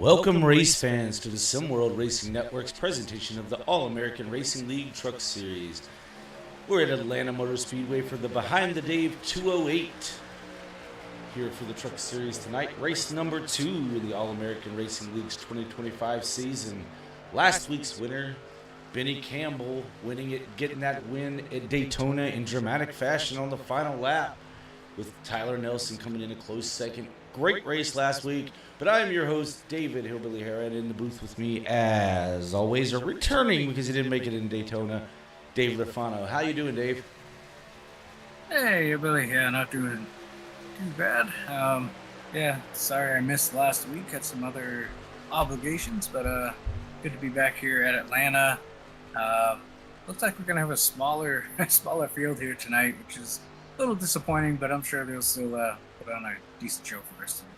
Welcome, race fans, to the SimWorld Racing Network's presentation of the All-American Racing League Truck Series. We're at Atlanta Motor Speedway for the Behind the Dave 208. Here for the Truck Series tonight, race number 2 in the All-American Racing League's 2025 season. Last week's winner, Benny Campbell, winning it, getting that win at Daytona in dramatic fashion on the final lap, with Tyler Nelson coming in a close second. Great race last week, but I am your host, David Hillbilly Herrera, and in the booth with me, as always, or returning because he didn't make it in Daytona, Dave Lafano. How you doing, Dave? Hey, Billy. Yeah, not doing too bad. Sorry I missed last week. Had some other obligations, but good to be back here at Atlanta. Looks like we're gonna have a smaller field here tonight, which is a little disappointing, but I'm sure they'll still put on a decent show for us tonight.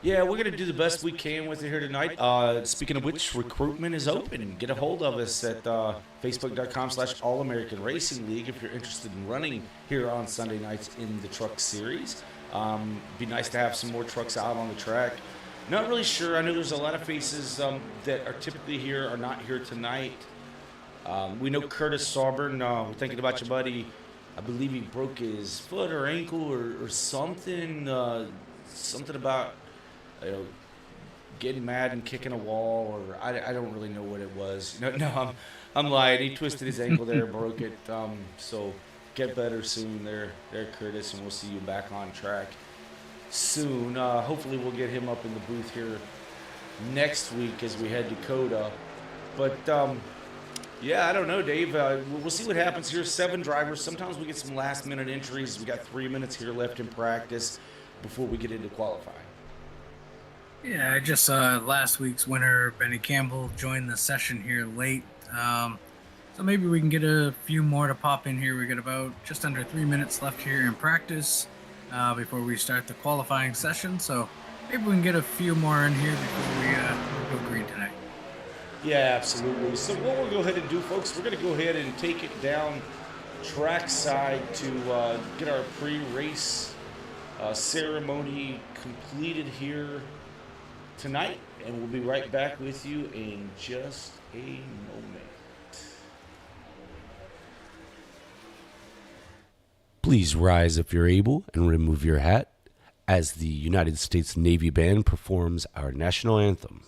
Yeah, we're going to do the best we can with it here tonight. Speaking of which, recruitment is open. Get a hold of us at facebook.com/All-American-Racing League if you're interested in running here on Sunday nights in the Truck Series. Be nice to have some more trucks out on the track. Not really sure. I know there's a lot of faces that are typically here are not here tonight. We know Curtis Sauburn. We're thinking about your buddy. I believe he broke his foot or ankle or something. Something about getting mad and kicking a wall, or I don't really know what it was. No, I'm lying. He twisted his ankle there, broke it. So get better soon there, Curtis, and we'll see you back on track soon. Hopefully we'll get him up in the booth here next week as we head to Coda. But yeah, I don't know, Dave. We'll see what happens here. 7 drivers. Sometimes we get some last-minute entries. We got 3 minutes here left in practice before we get into qualifying. Yeah, I just saw last week's winner, Benny Campbell, join the session here late. So maybe we can get a few more to pop in here. We got about just under 3 minutes left here in practice before we start the qualifying session. So maybe we can get a few more in here before we go green tonight. Yeah, absolutely. So what we'll go ahead and do, folks, we're going to go ahead and take it down trackside to get our pre-race ceremony completed here tonight, and we'll be right back with you in just a moment. Please rise if you're able and remove your hat as the United States Navy Band performs our national anthem.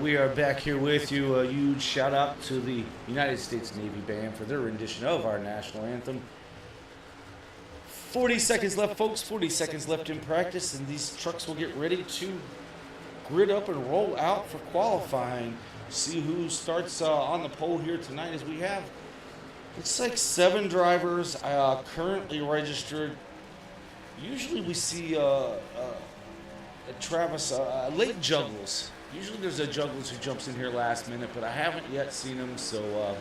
We are back here with you. A huge shout out to the United States Navy Band for their rendition of our national anthem. 40 seconds left, folks. 40 seconds left in practice, and these trucks will get ready to grid up and roll out for qualifying. See who starts on the pole here tonight, as we have, looks like 7 drivers currently registered. Usually we see Travis late juggles. Usually there's a Juggles who jumps in here last minute, but I haven't yet seen him, so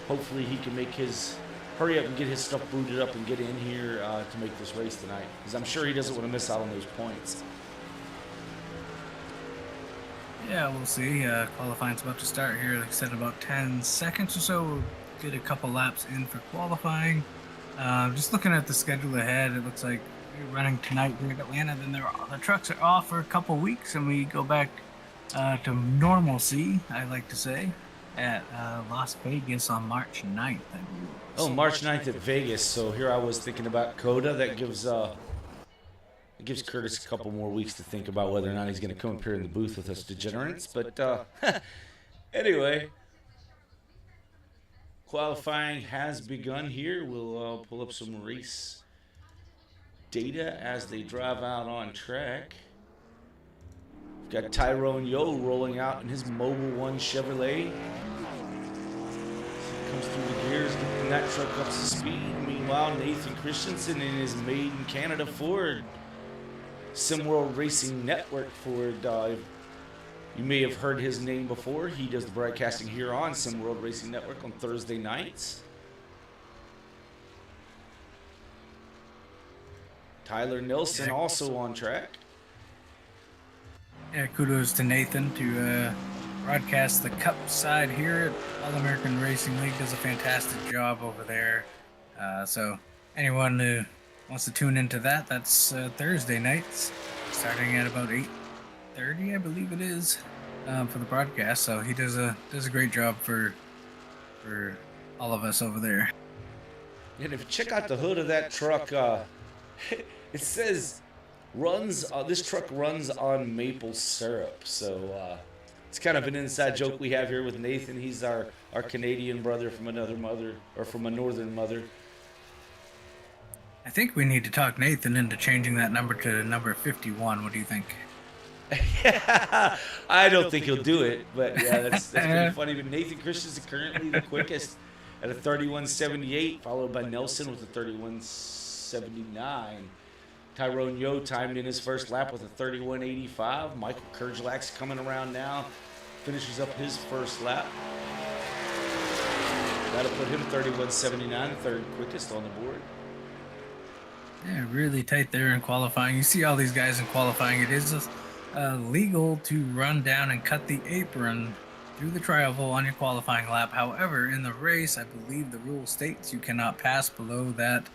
hopefully he can hurry up and get his stuff booted up and get in here to make this race tonight, because I'm sure he doesn't want to miss out on those points. Yeah, we'll see. Qualifying's about to start here. Like I said, in about 10 seconds or so. We'll get a couple laps in for qualifying. Just looking at the schedule ahead, it looks like we're running tonight here in Atlanta. Then the trucks are off for a couple weeks, and we go back To normalcy, I like to say, at Las Vegas on March 9th, I believe it Oh, was. March 9th at Vegas. So here I was thinking about Coda. That gives Curtis a couple more weeks to think about whether or not he's going to come up here in the booth with us degenerates. But anyway, qualifying has begun here. We'll pull up some race data as they drive out on track. We've got Tyrone Yo rolling out in his Mobile One Chevrolet. Comes through the gears, getting that truck up to speed. Meanwhile, Nathan Christensen in his Made in Canada Ford, SimWorld Racing Network Ford. You may have heard his name before. He does the broadcasting here on SimWorld Racing Network on Thursday nights. Tyler Nelson also on track. Yeah, kudos to Nathan to broadcast the Cup side here at All American Racing League. Does a fantastic job over there. So anyone who wants to tune into that, that's Thursday nights, starting at about 8:30, I believe it is, for the broadcast. So he does a great job for all of us over there. And if you check out the hood of that truck, it says this truck runs on maple syrup. So it's kind of an inside joke we have here with Nathan. He's our Canadian brother from another mother, or from a northern mother. I think we need to talk Nathan into changing that number to number 51. What do you think? I don't think he'll do it, but yeah, that's pretty funny. But Nathan Christensen is currently the quickest at a 31.78, followed by Nelson with a 31.79. Tyrone Yo timed in his first lap with a 31.85. Michael Kerjlak's coming around now, finishes up his first lap. That'll put him 31.79, third quickest on the board. Yeah, really tight there in qualifying. You see all these guys in qualifying. It is legal to run down and cut the apron through the tri-oval on your qualifying lap. However, in the race, I believe the rule states you cannot pass below that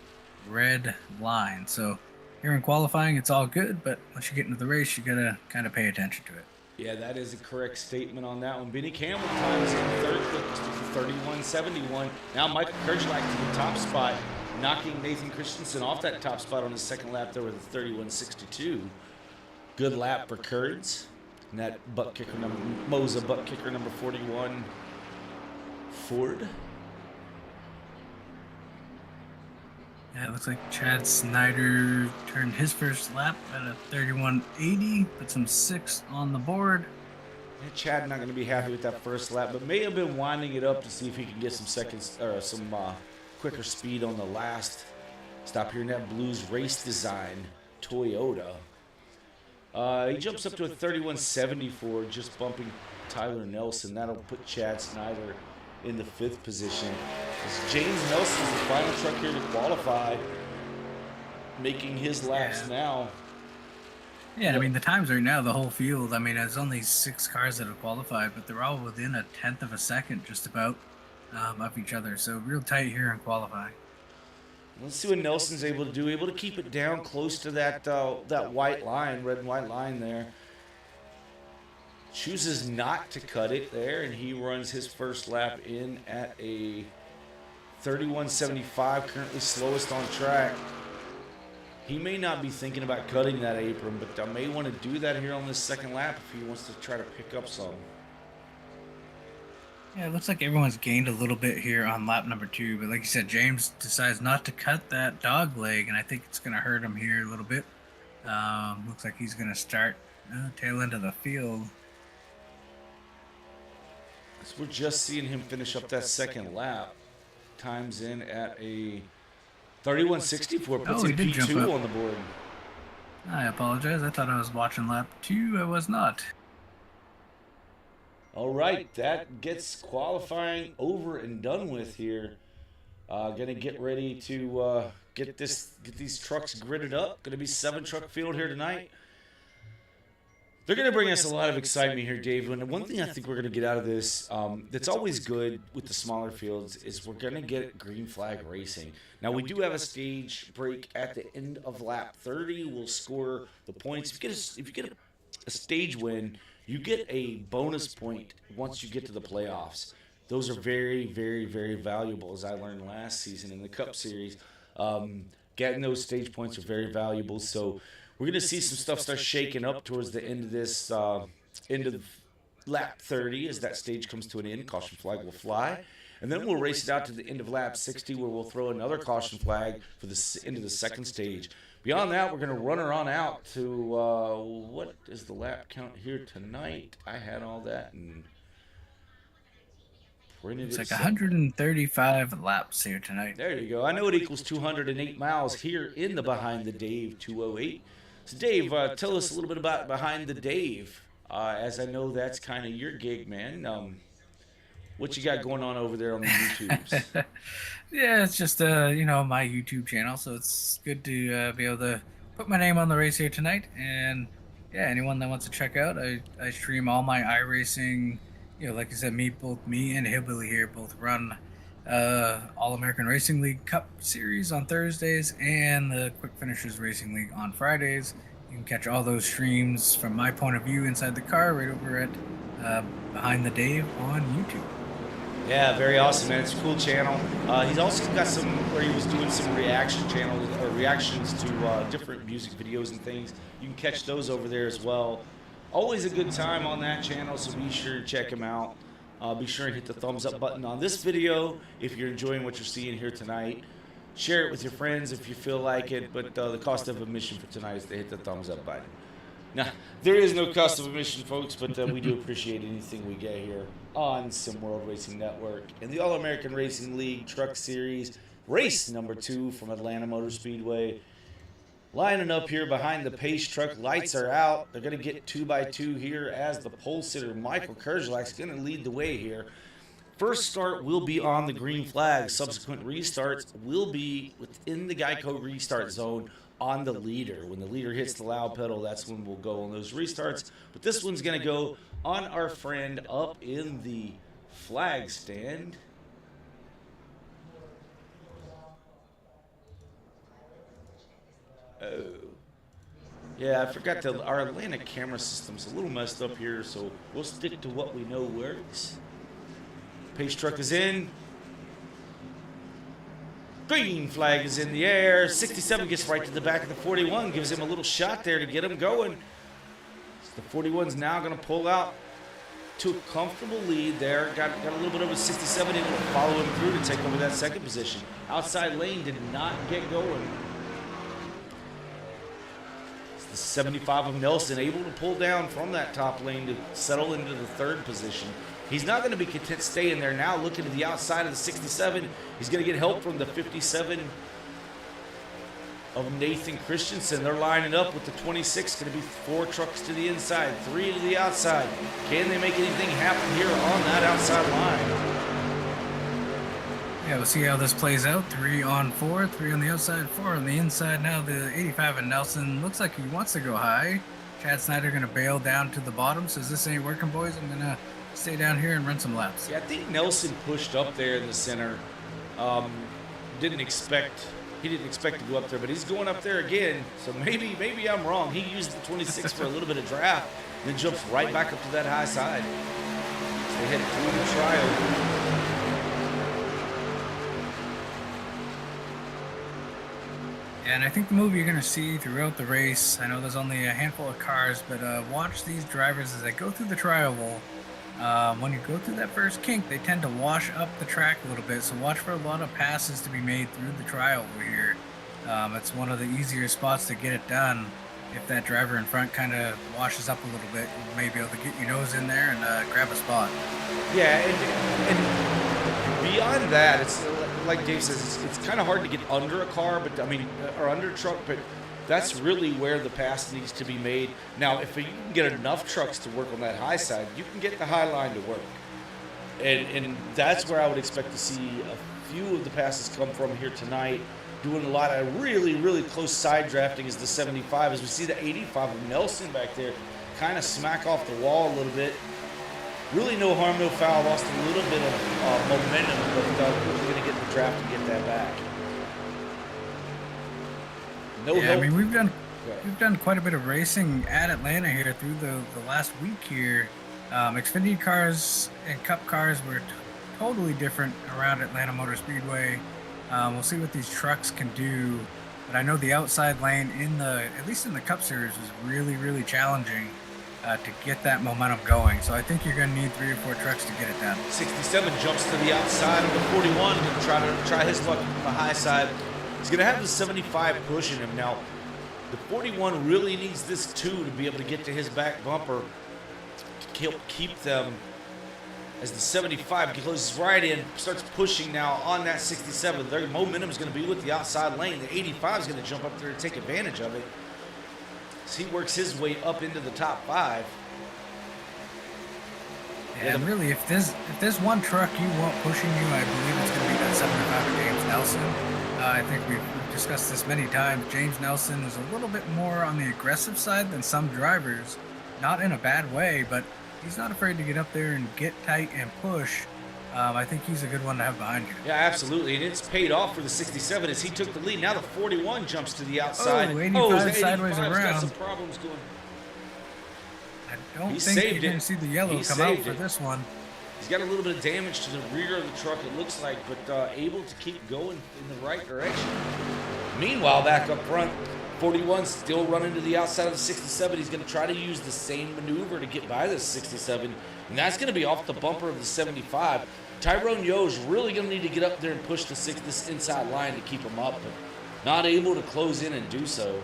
red line. So here in qualifying, it's all good, but once you get into the race, you gotta kind of pay attention to it. Yeah, that is a correct statement on that one. Benny Campbell times in third quickest with a 31.71. Now Michael Kerjlak to the top spot, knocking Nathan Christensen off that top spot on his second lap there with a 31.62. Good lap for Kurds. And that Moza butt kicker number 41 Ford. Yeah, it looks like Chad Snyder turned his first lap at a 31.80, put some 6 on the board. Yeah, Chad not going to be happy with that first lap, but may have been winding it up to see if he can get some seconds or some quicker speed on the last stop here in that Blues Race Design Toyota. He jumps up to a 31.74, just bumping Tyler Nelson. That'll put Chad Snyder in the 5th position. As James Nelson's the final truck here to qualify, making his laps now. Yeah, I mean, the times right now, the whole field, I mean, there's only 6 cars that have qualified, but they're all within a 1/10 of a second just about of each other. So real tight here in qualifying. Let's see what Nelson's able to do. Able to keep it down close to that white line, red and white line there. Chooses not to cut it there, and he runs his first lap in at a 31.75, currently slowest on track. He may not be thinking about cutting that apron, but I may want to do that here on this second lap if he wants to try to pick up some. Yeah, it looks like everyone's gained a little bit here on lap number 2, but like you said, James decides not to cut that dog leg, and I think it's going to hurt him here a little bit. Looks like he's going to start tail end of the field. So we're just seeing him finish up that second lap. Times in at a 31.64, puts him P2 on the board. I apologize. I thought I was watching lap 2. I was not. All right, that gets qualifying over and done with here. Gonna get ready to get these trucks gridded up. Gonna be 7-truck field here tonight. They're gonna bring us a lot of excitement here, Dave. And one thing I think we're gonna get out of this that's always good with the smaller fields is we're gonna get green flag racing. Now we do have a stage break at the end of lap 30. We'll score the points. If you get a stage win, you get a bonus point once you get to the playoffs. Those are very, very, very valuable, as I learned last season in the Cup Series. Getting those stage points are very valuable. So we're going to see some stuff start shaking up towards the end of this, end of lap 30 as that stage comes to an end. Caution flag will fly. And then we'll race it out to the end of lap 60 where we'll throw another caution flag for the end of the second stage. Beyond that, we're going to run her on out to, what is the lap count here tonight? I had all that and printed it. It's like 135 laps here tonight. There you go. I know it equals 208 miles here in the Behind the Dave 208. So Dave, tell us a little bit about Behind the Dave, as I know that's kind of your gig, man. What you got going on over there on the YouTubes? Yeah, it's just you know, my YouTube channel, so it's good to be able to put my name on the race here tonight. And yeah, anyone that wants to check out, I stream all my iRacing. You know, like I said, both me and Hillbilly here both run All American Racing League Cup Series on Thursdays and the Quick Finishers Racing League on Fridays. You can catch all those streams from my point of view inside the car right over at Behind the Dave on YouTube. Yeah, very awesome, man. It's a cool channel. He's also got some where he was doing some reaction channels or reactions to different music videos and things. You can catch those over there as well. Always a good time on that channel, so be sure to check him out. Be sure and hit the thumbs up button on this video if you're enjoying what you're seeing here tonight. Share it with your friends if you feel like it, but the cost of admission for tonight is to hit the thumbs up button. Now, there is no cost of admission, folks, but we do appreciate anything we get here on SimWorld Racing Network and the All-American Racing League Truck Series, race number 2 from Atlanta Motor Speedway. Lining up here behind the pace truck, lights are out. They're going to get 2x2 here as the pole sitter, Michael Kerslak, is going to lead the way here. First start will be on the green flag. Subsequent restarts will be within the Geico restart zone on the leader. When the leader hits the loud pedal, that's when we'll go on those restarts. But this one's going to go on our friend up in the flag stand. Oh. Yeah, I forgot our Atlanta camera system's a little messed up here, so we'll stick to what we know works. Pace truck is in. Green flag is in the air. 67 gets right to the back of the 41, gives him a little shot there to get him going. So the 41's now going to pull out to a comfortable lead there. Got a little bit over 67 able to follow him through to take over that second position. Outside lane did not get going. It's the 75 of Nelson able to pull down from that top lane to settle into the third position. He's not going to be content staying there now, looking to the outside of the 67. He's going to get help from the 57 of Nathan Christensen. They're lining up with the 26. Going to be 4 trucks to the inside, 3 to the outside. Can they make anything happen here on that outside line? Yeah, we'll see how this plays out. 3 on 4, 3 on the outside, 4 on the inside. Now the 85 of Nelson looks like he wants to go high. Chad Snyder going to bail down to the bottom. Says, this ain't working, boys. I'm going to stay down here and run some laps. Yeah, I think Nelson pushed up there in the center. He didn't expect to go up there, but he's going up there again. So maybe I'm wrong. He used the 26 for a little bit of draft, then jumps right back up to that high side. So they head through the trial. And I think the move you're going to see throughout the race, I know there's only a handful of cars, but watch these drivers as they go through the trial wall. When you go through that first kink, they tend to wash up the track a little bit, so watch for a lot of passes to be made through the trial over here. It's one of the easier spots to get it done. If that driver in front kind of washes up a little bit, you may be able to get your nose in there and grab a spot. Yeah, and beyond that, it's like Dave says, it's kind of hard to get under a car, or under a truck, but that's really where the pass needs to be made. Now, if you can get enough trucks to work on that high side, you can get the high line to work. And that's where I would expect to see a few of the passes come from here tonight. Doing a lot of really, really close side drafting is the 75. As we see the 85 of Nelson back there kind of smack off the wall a little bit. Really no harm, no foul. Lost a little bit of momentum, but we're going to get the draft and get that back. Yeah, I mean, we've done we've done quite a bit of racing at Atlanta here through the last week here. Xfinity cars and Cup cars were totally different around Atlanta Motor Speedway. We'll see what these trucks can do, but I know the outside lane at least in the Cup Series was really challenging to get that momentum going. So I think you're going to need 3 or 4 trucks to get it done. 67 jumps to the outside of the 41 to try his luck on the high side. He's going to have the 75 pushing him. Now, the 41 really needs this 2 to be able to get to his back bumper to keep them as the 75 goes right in, starts pushing now on that 67. Their momentum is going to be with the outside lane. The 85 is going to jump up there to take advantage of it. So he works his way up into the top 5. Yeah, and really, if there's one truck you want pushing you, I believe it's going to be that 75 of James Nelson. I think we've discussed this many times. James Nelson is a little bit more on the aggressive side than some drivers. Not in a bad way, but he's not afraid to get up there and get tight and push. I think he's a good one to have behind you. Yeah, absolutely. And it's paid off for the 67 as he took the lead. Now the 41 jumps to the outside. Oh, 85 sideways around. Got some problems going. I don't think you're going to see the yellow come out for this one. He's got a little bit of damage to the rear of the truck, it looks like, but able to keep going in the right direction. Meanwhile, back up front, 41 still running to the outside of the 67. He's going to try to use the same maneuver to get by this 67, and that's going to be off the bumper of the 75. Tyrone Yo's really going to need to get up there and push this inside line to keep him up, but not able to close in and do so.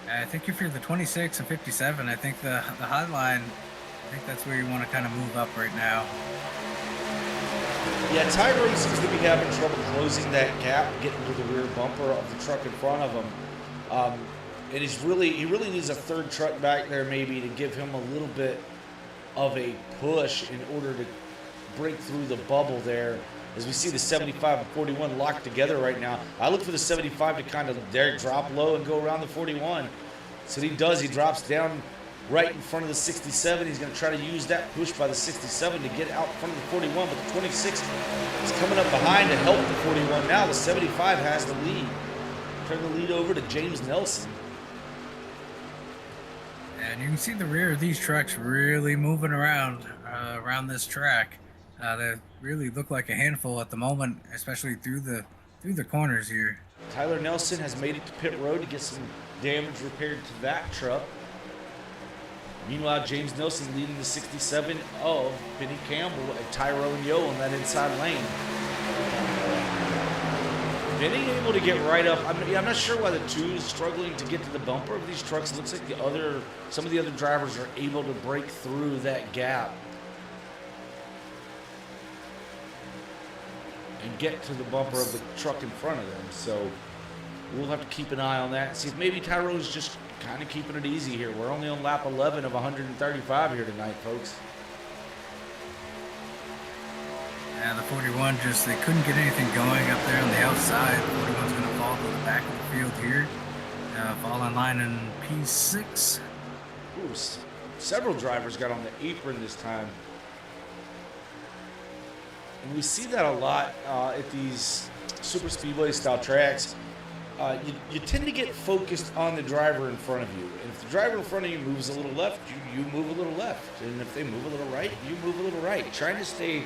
I think if you're the 26 and 57, I think the high line, I think that's where you want to kind of move up right now. Yeah, Tyrone seems to be having trouble closing that gap, getting to the rear bumper of the truck in front of him. And he really needs a third truck back there maybe to give him a little bit of a push in order to break through the bubble there. As we see the 75 and 41 locked together right now. I look for the 75 to kind of drop low and go around the 41. So he does. He drops down right in front of the 67. He's going to try to use that push by the 67 to get out in front of the 41. But the 26 is coming up behind to help the 41. Now the 75 has the lead. Turn the lead over to James Nelson. And you can see the rear of these trucks really moving around this track. They really look like a handful at the moment, especially through the corners here. Tyler Nelson has made it to pit road to get some damage repaired to that truck. Meanwhile, James Nelson leading the 67 of Benny Campbell and Tyrone Yo on that inside lane. Benny able to get right up. I'm not sure why the 2 is struggling to get to the bumper of these trucks. It looks like some of the other drivers are able to break through that gap and get to the bumper of the truck in front of them. So we'll have to keep an eye on that and see if maybe Tyrone's just kind of keeping it easy here. We're only on lap 11 of 135 here tonight, folks. Yeah, the 41 they couldn't get anything going up there on the outside. The 41's going to fall to the back of the field here. Fall in line in P6. Ooh, several drivers got on the apron this time. And we see that a lot at these super speedway style tracks. You tend to get focused on the driver in front of you. And if the driver in front of you moves a little left, you move a little left. And if they move a little right, you move a little right. Trying to stay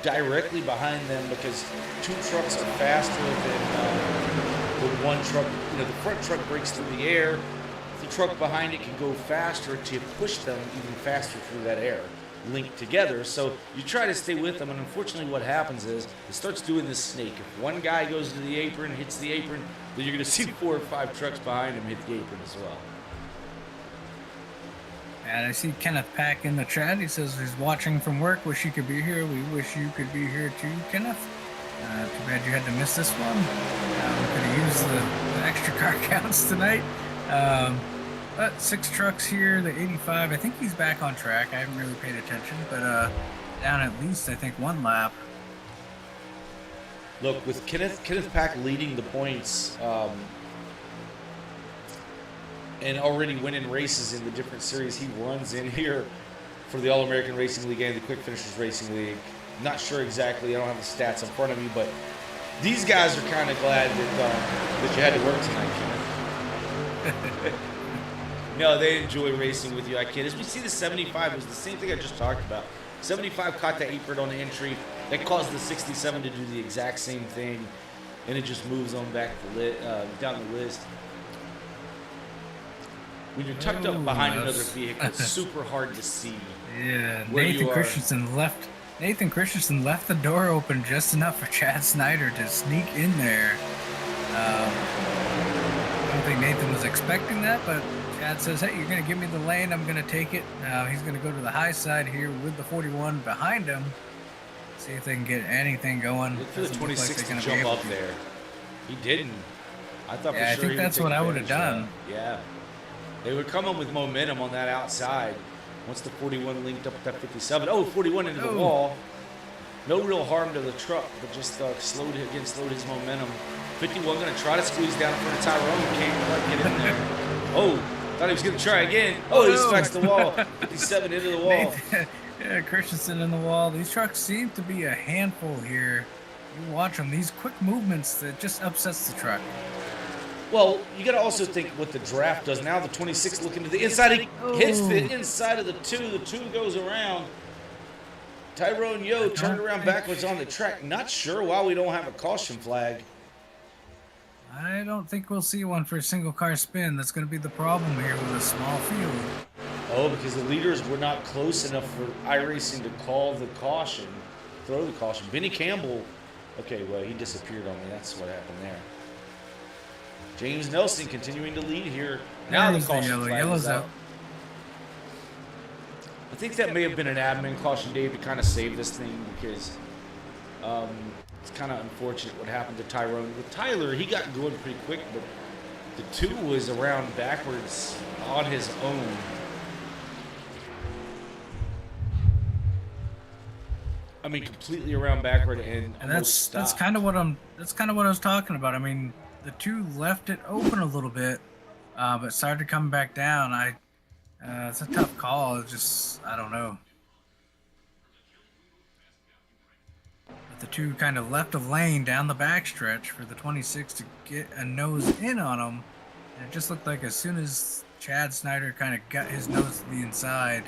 directly behind them because 2 trucks are faster than the one truck. The front truck breaks through the air. The truck behind it can go faster to push them even faster through that air. Linked together, so you try to stay with them, and unfortunately what happens is it starts doing this snake. If one guy goes to the apron, hits the apron, then you're going to see 4 or 5 trucks behind him hit the apron as well. And I see Kenneth Pack in the chat. He says he's watching from work. Wish you could be here. We wish you could be here too, Kenneth. Too bad you had to miss this one. We could have used the extra car counts tonight. But 6 trucks here, the 85. I think he's back on track. I haven't really paid attention, but down at least, I think, 1 lap. Look, with Kenneth Pack leading the points and already winning races in the different series he runs in here for the All-American Racing League and the Quick Finishers Racing League. Not sure exactly. I don't have the stats in front of me, but These guys are kind of glad that you had to work tonight, Kenneth. No, they enjoy racing with you. I kid. As we see, the 75 was the same thing I just talked about. 75 caught that apron on the entry. That caused the 67 to do the exact same thing, and it just moves on back down the list. When you're tucked up behind another vehicle, it's super hard to see. Yeah, Nathan Christensen left the door open just enough for Chad Snyder to sneak in there. I don't think Nathan was expecting that, but Chad says, hey, you're going to give me the lane, I'm going to take it. He's going to go to the high side here with the 41 behind him. See if they can get anything going. Look for the 26 to jump up there. He didn't. I thought for sure I think that's what I would have done. Yeah. They would come in with momentum on that outside. Once the 41 linked up with that 57. Oh, 41 into the wall. No real harm to the truck, but just slowed his momentum. 51 going to try to squeeze down in front of Tyrone. Can't quite get in there. Oh, thought he was going to try again. Oh, he smacks the wall. 57 into the wall. Yeah, Christensen in the wall. These trucks seem to be a handful here. You watch them. These quick movements that just upsets the truck. Well, you got to also think what the draft does. Now the 26 looking to the inside. He hits the inside of the 2. The 2 goes around. Tyrone Yo turned around backwards on the track. Not sure why we don't have a caution flag. I don't think we'll see one for a single car spin. That's going to be the problem here with a small field. Oh, because the leaders were not close enough for iRacing to call the caution, throw the caution. Benny Campbell, okay, well, he disappeared on me. That's what happened there. James Nelson continuing to lead here. Now the caution flag is out. I think that may have been an admin caution, Dave, to kind of save this thing because it's kind of unfortunate what happened to Tyrone. With Tyler, he got going pretty quick, but the 2 was around backwards on his own. I mean, completely around backward and that's kind of what I was talking about. I mean, the 2 left it open a little bit, but started to come back down. It's a tough call. It's just, I don't know. But the 2 kind of left a lane down the backstretch for the 26 to get a nose in on him. And it just looked like as soon as Chad Snyder kind of got his nose to the inside,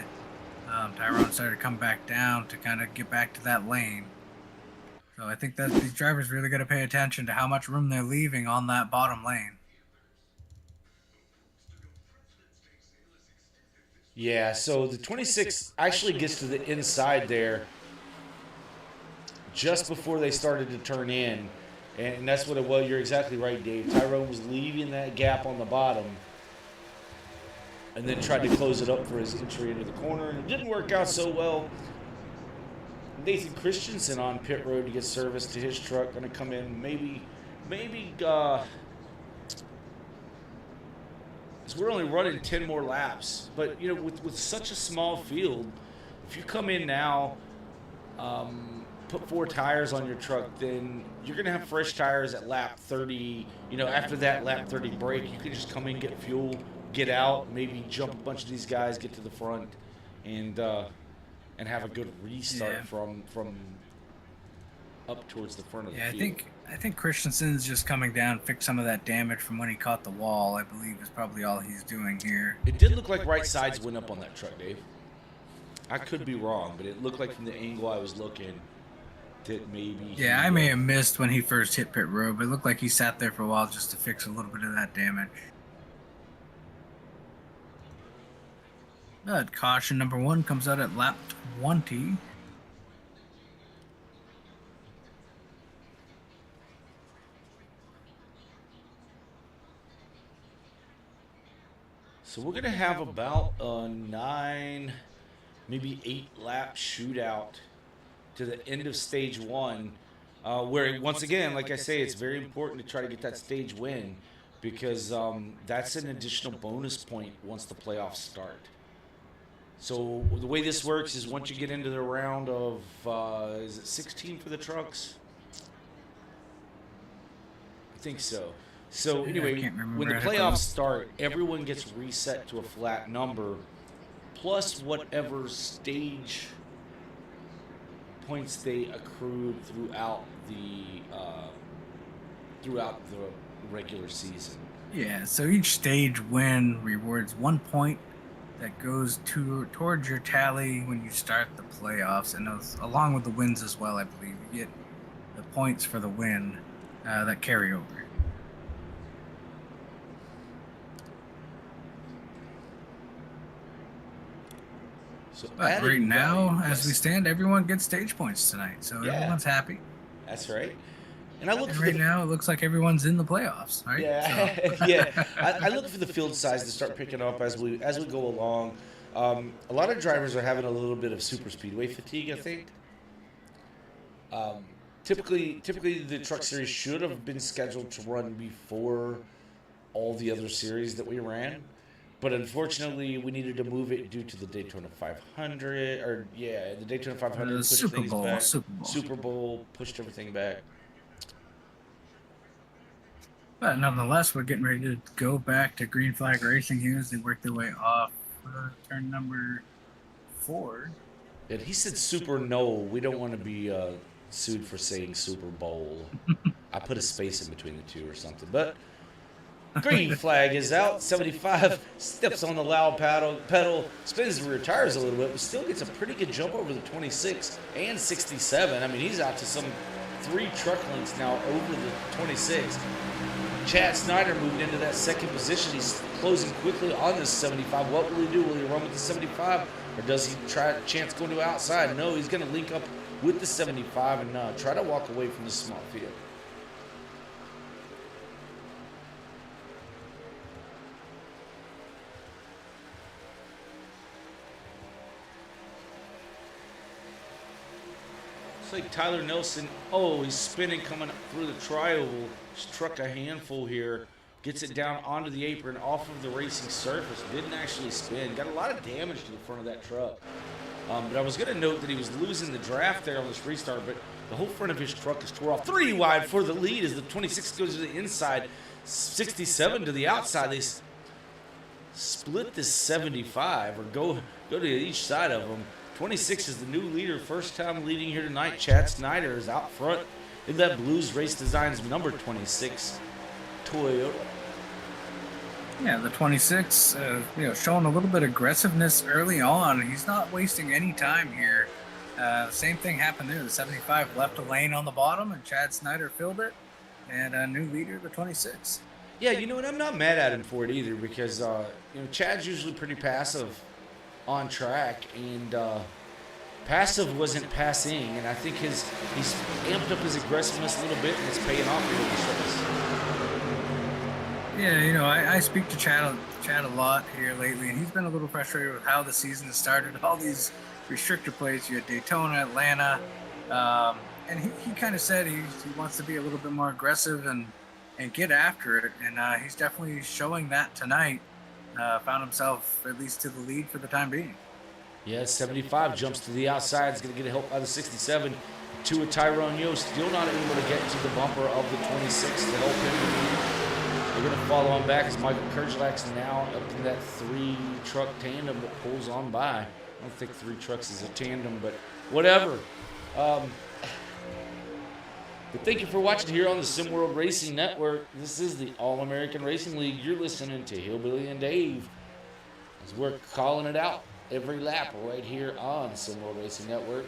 Tyrone started to come back down to kind of get back to that lane. So I think that these drivers really got to pay attention to how much room they're leaving on that bottom lane. Yeah, so the 26 actually gets to the inside there just before they started to turn in. And that's what it was. You're exactly right, Dave. Tyrone was leaving that gap on the bottom and then tried to close it up for his entry into the corner. And it didn't work out so well. Nathan Christensen on pit road to get service to his truck. Going to come in maybe so we're only running 10 more laps. But, you know, with such a small field, if you come in now, put 4 tires on your truck, then you're going to have fresh tires at lap 30. You know, after that lap 30 break, you can just come in, get fuel, get out, maybe jump a bunch of these guys, get to the front, and have a good restart from up towards the front of the field. I think Christensen's just coming down, fix some of that damage from when he caught the wall, I believe is probably all he's doing here. It did look like right sides went up on that truck, Dave. I could be wrong, but it looked like from the angle I was looking that maybe... Yeah, I may have missed when he first hit pit road, but it looked like he sat there for a while just to fix a little bit of that damage. But caution number 1 comes out at lap 20. So we're going to have about a 9, maybe 8 lap shootout to the end of stage 1, where once again, like I say, it's very important to try to get that stage win because that's an additional bonus point once the playoffs start. So the way this works is once you get into the round of, is it 16 for the trucks? I think so. So anyway, when the playoffs start, everyone gets reset to a flat number, plus whatever stage points they accrued throughout throughout the regular season. Yeah, so each stage win rewards 1 point that goes towards your tally when you start the playoffs, and those, along with the wins as well, I believe you get the points for the win that carry over. So but right now, as we stand, everyone gets stage points tonight, so everyone's happy. That's right. And I look and for right now, it looks like everyone's in the playoffs, right? Yeah, so. Yeah. I look for the field size to start picking up as we go along. A lot of drivers are having a little bit of super speedway fatigue, I think. Typically, the truck series should have been scheduled to run before all the other series that we ran. But unfortunately, we needed to move it due to the Daytona 500. The Daytona 500 pushed Super things Bowl, back. Super Bowl pushed everything back. But nonetheless, we're getting ready to go back to green flag racing here as they work their way off turn number 4. And he said Super No. We don't want to be sued for saying Super Bowl. I put a space in between the two or something. But green flag is out. 75 steps on the loud pedal, spins the rear tires a little bit, but still gets a pretty good jump over the 26 and 67. I mean, he's out to some 3 truck lengths now over the 26. Chad Snyder moved into that second position. He's closing quickly on this 75. What will he do? Will he run with the 75, or does he try a chance going to outside? No, he's going to link up with the 75 and try to walk away from the small field. Like Tyler Nelson, he's spinning coming through the tri-oval, struck a handful here, gets it down onto the apron off of the racing surface, didn't actually spin, got a lot of damage to the front of that truck. But I was going to note that he was losing the draft there on this restart, but the whole front of his truck is tore off. 3 wide for the lead as the 26 goes to the inside, 67 to the outside. They split this 75 or go to each side of them. 26 is the new leader, first time leading here tonight. Chad Snyder is out front in that Blues Race Designs number 26 Toyota. Yeah, the 26, showing a little bit of aggressiveness early on. He's not wasting any time here. Same thing happened there. The 75 left a lane on the bottom, and Chad Snyder filled it. And a new leader, the 26. Yeah, you know what? I'm not mad at him for it either because, Chad's usually pretty passive on track, and passive wasn't passing, and I think he's amped up his aggressiveness a little bit, and it's paying off here with the race. Yeah, I speak to Chad a lot here lately, and he's been a little frustrated with how the season has started. All these restrictor plates, you had Daytona, Atlanta, and he kind of said he wants to be a little bit more aggressive and get after it, and he's definitely showing that tonight. Found himself at least to the lead for the time being. Yeah, 75 jumps to the outside. Is going to get help by the 67. To a Tyrone Yost, still not able to get to the bumper of the 26 to help him. They're going to follow on back as Michael Kerchlak's now up in that 3-truck tandem that pulls on by. I don't think 3 trucks is a tandem, but whatever. But thank you for watching here on the SimWorld Racing Network. This is the All-American Racing League. You're listening to Hillbilly and Dave as we're calling it out every lap right here on SimWorld Racing Network.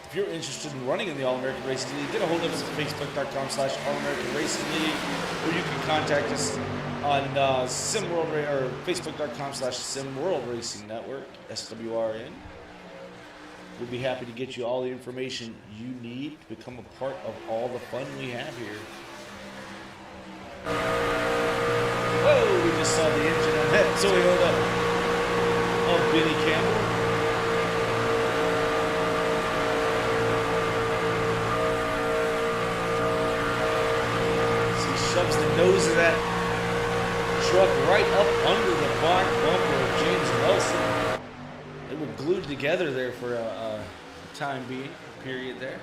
If you're interested in running in the All-American Racing League, get a hold of us at Facebook.com/All-American Racing League, or you can contact us on SimWorld or Facebook.com/SimWorld Racing Network, SWRN. We'll be happy to get you all the information you need to become a part of all the fun we have here. Whoa, we just saw the engine on that Toyota of Benny Campbell. So he shoves the nose of that truck right up under the back bumper of James Nelson. They were glued together there for a time being, period there.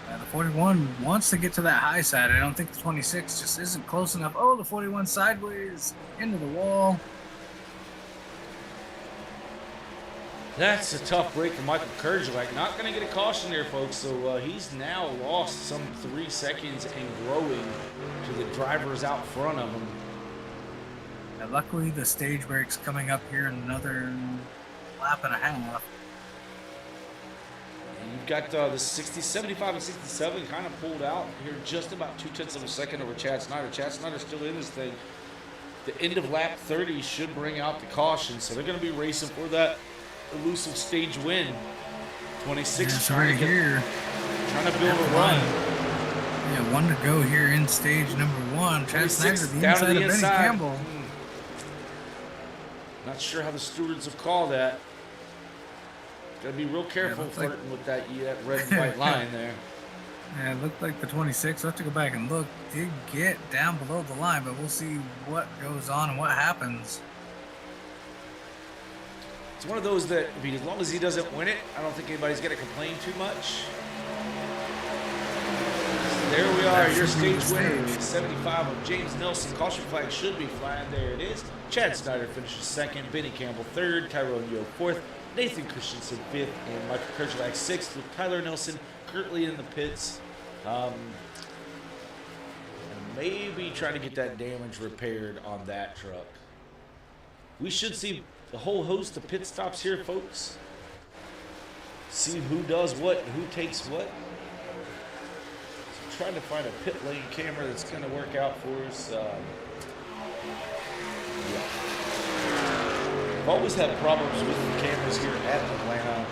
The 41 wants to get to that high side. I don't think the 26 just isn't close enough. Oh, the 41 sideways into the wall. That's a tough break for Michael Kerjelak. Not going to get a caution there, folks. So he's now lost some 3 seconds and growing to the drivers out front of him. And luckily, the stage break's coming up here in another lap and a half. And you've got the 75 and 67 kind of pulled out here just about 0.2 of a second over Chad Snyder. Chad Snyder's still in this thing. The end of lap 30 should bring out the caution, so they're going to be racing for that elusive stage win. 26 is trying to build a run. Yeah, 1 to go here in stage number 1. Chad Snyder, the inside of Benny Campbell. Not sure how the stewards have called that. Got to be real careful flirting with that red and white line there. Yeah, it looked like the 26. I'll have to go back and look. Did get down below the line, but we'll see what goes on and what happens. It's one of those that, I mean, as long as he doesn't win it, I don't think anybody's going to complain too much. So there we are, your stage winner, 75 of James Nelson. Caution flag should be flying. There it is. Chad Snyder finishes 2nd, Benny Campbell 3rd, Tyrone Yo 4th, Nathan Christensen 5th, and Michael Kerjelak 6th, with Tyler Nelson currently in the pits. And maybe trying to get that damage repaired on that truck. We should see the whole host of pit stops here, folks. See who does what and who takes what. So trying to find a pit lane camera that's going to work out for us. Yeah. I've always had problems with the cameras here at Atlanta.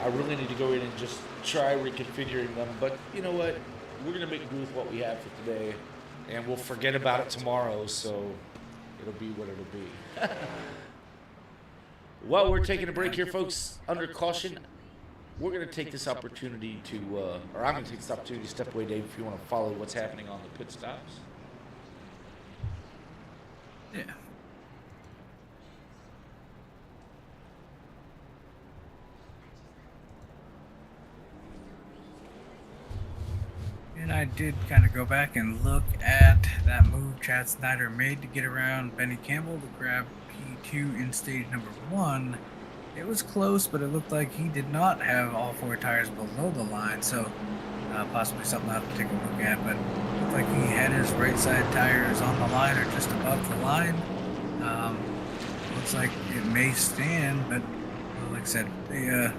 I really need to go in and just try reconfiguring them. But you know what? We're going to make do with what we have for today. And we'll forget about it tomorrow. So it'll be what it'll be. While we're taking a break here, folks, under caution, we're going to take this opportunity to, or I'm going to take this opportunity to step away, Dave, if you want to follow what's happening on the pit stops. Yeah. And I did kind of go back and look at that move Chad Snyder made to get around Benny Campbell to grab P2 in stage number 1. It was close, but it looked like he did not have all 4 tires below the line, so possibly something I'll have to take a look at. But it looked like he had his right side tires on the line or just above the line. Looks like it may stand, but like I said, the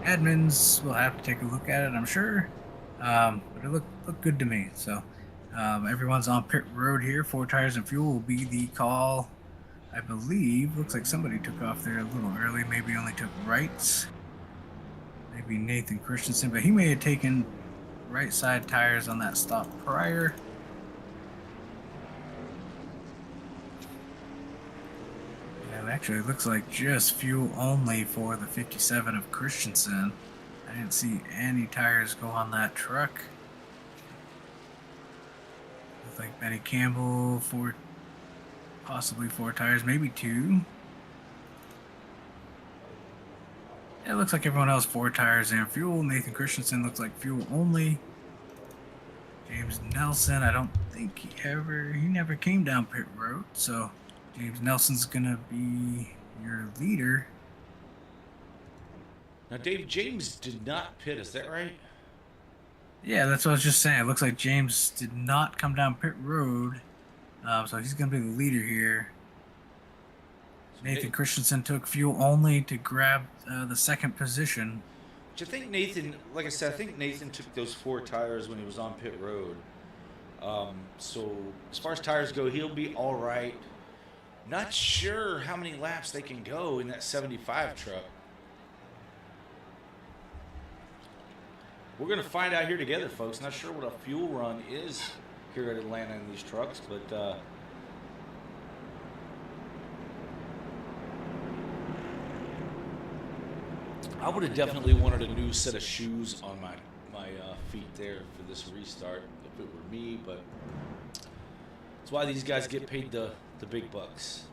admins will have to take a look at it, I'm sure. But it looked good to me. So everyone's on pit road here. 4 tires and fuel will be the call, I believe. Looks like somebody took off there a little early. Maybe only took rights. Maybe Nathan Christensen, but he may have taken right side tires on that stop prior. Yeah, actually, it looks like just fuel only for the 57 of Christensen. I didn't see any tires go on that truck. Looks like Benny Campbell, possibly 4 tires, maybe 2. Yeah, it looks like everyone else 4 tires and fuel. Nathan Christensen looks like fuel only. James Nelson, I don't think he never came down pit road, so James Nelson's gonna be your leader. Now, Dave, James did not pit, is that right? Yeah, that's what I was just saying. It looks like James did not come down pit road, so he's going to be the leader here. Nathan Christensen took fuel only to grab the 2nd position. Which I think Nathan, like I said, I think Nathan took those 4 tires when he was on pit road. So as far as tires go, he'll be all right. Not sure how many laps they can go in that 75 truck. We're going to find out here together, folks. Not sure what a fuel run is here at Atlanta in these trucks, but I would have definitely wanted a new set of shoes on my feet there for this restart if it were me, but that's why these guys get paid the big bucks.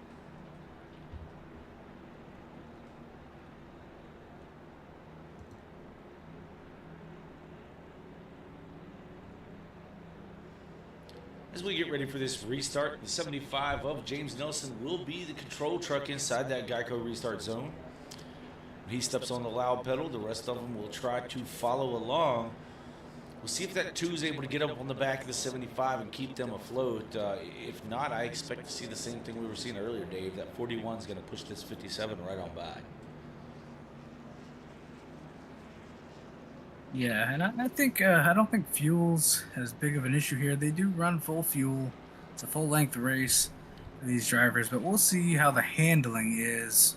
As we get ready for this restart, the 75 of James Nelson will be the control truck inside that Geico restart zone. When he steps on the loud pedal, the rest of them will try to follow along. We'll see if that 2 is able to get up on the back of the 75 and keep them afloat. If not, I expect to see the same thing we were seeing earlier, Dave. That 41 is going to push this 57 right on by. Yeah, and I think I don't think fuel's as big of an issue here. They do run full fuel. It's a full-length race for these drivers, but we'll see how the handling is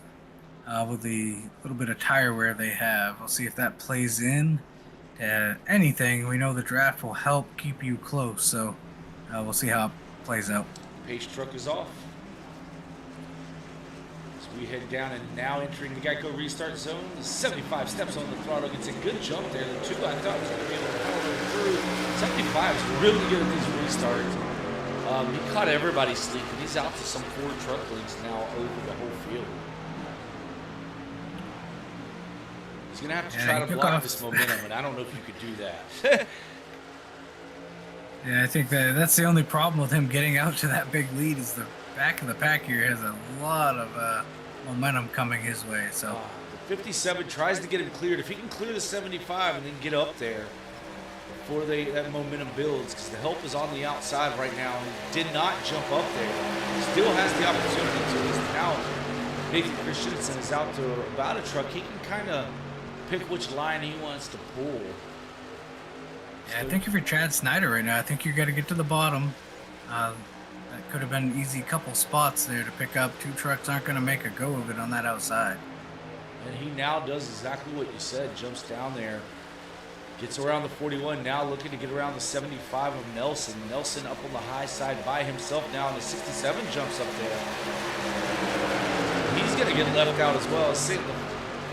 with the little bit of tire wear they have. We'll see if that plays in to anything. We know the draft will help keep you close, so we'll see how it plays out. Pace truck is off. So we head down and now entering the Geico restart zone. The 75 steps on the throttle, gets a good jump there. The 2 I thought was going to be able to follow through. 75 is really good at these restarts. He caught everybody sleeping. He's out to some 4 truck lengths now over the whole field. He's going to have to try to block this momentum, and I don't know if you could do that. Yeah, I think that's the only problem with him getting out to that big lead is the back of the pack here has a lot of momentum coming his way. So the 57 tries to get him cleared. If he can clear the 75 and then get up there before that momentum builds, because the help is on the outside right now. He did not jump up there. Still has the opportunity to. He's now Nathan Christensen is out to about a truck. He can kind of pick which line he wants to pull. Yeah, I think if you're Chad Snyder right now, I think you got to get to the bottom. That could have been an easy couple spots there to pick up. 2 trucks aren't going to make a go of it on that outside. And he now does exactly what you said, jumps down there, gets around the 41, now looking to get around the 75 of Nelson. Nelson up on the high side by himself now, and the 67 jumps up there. He's going to get left out as well.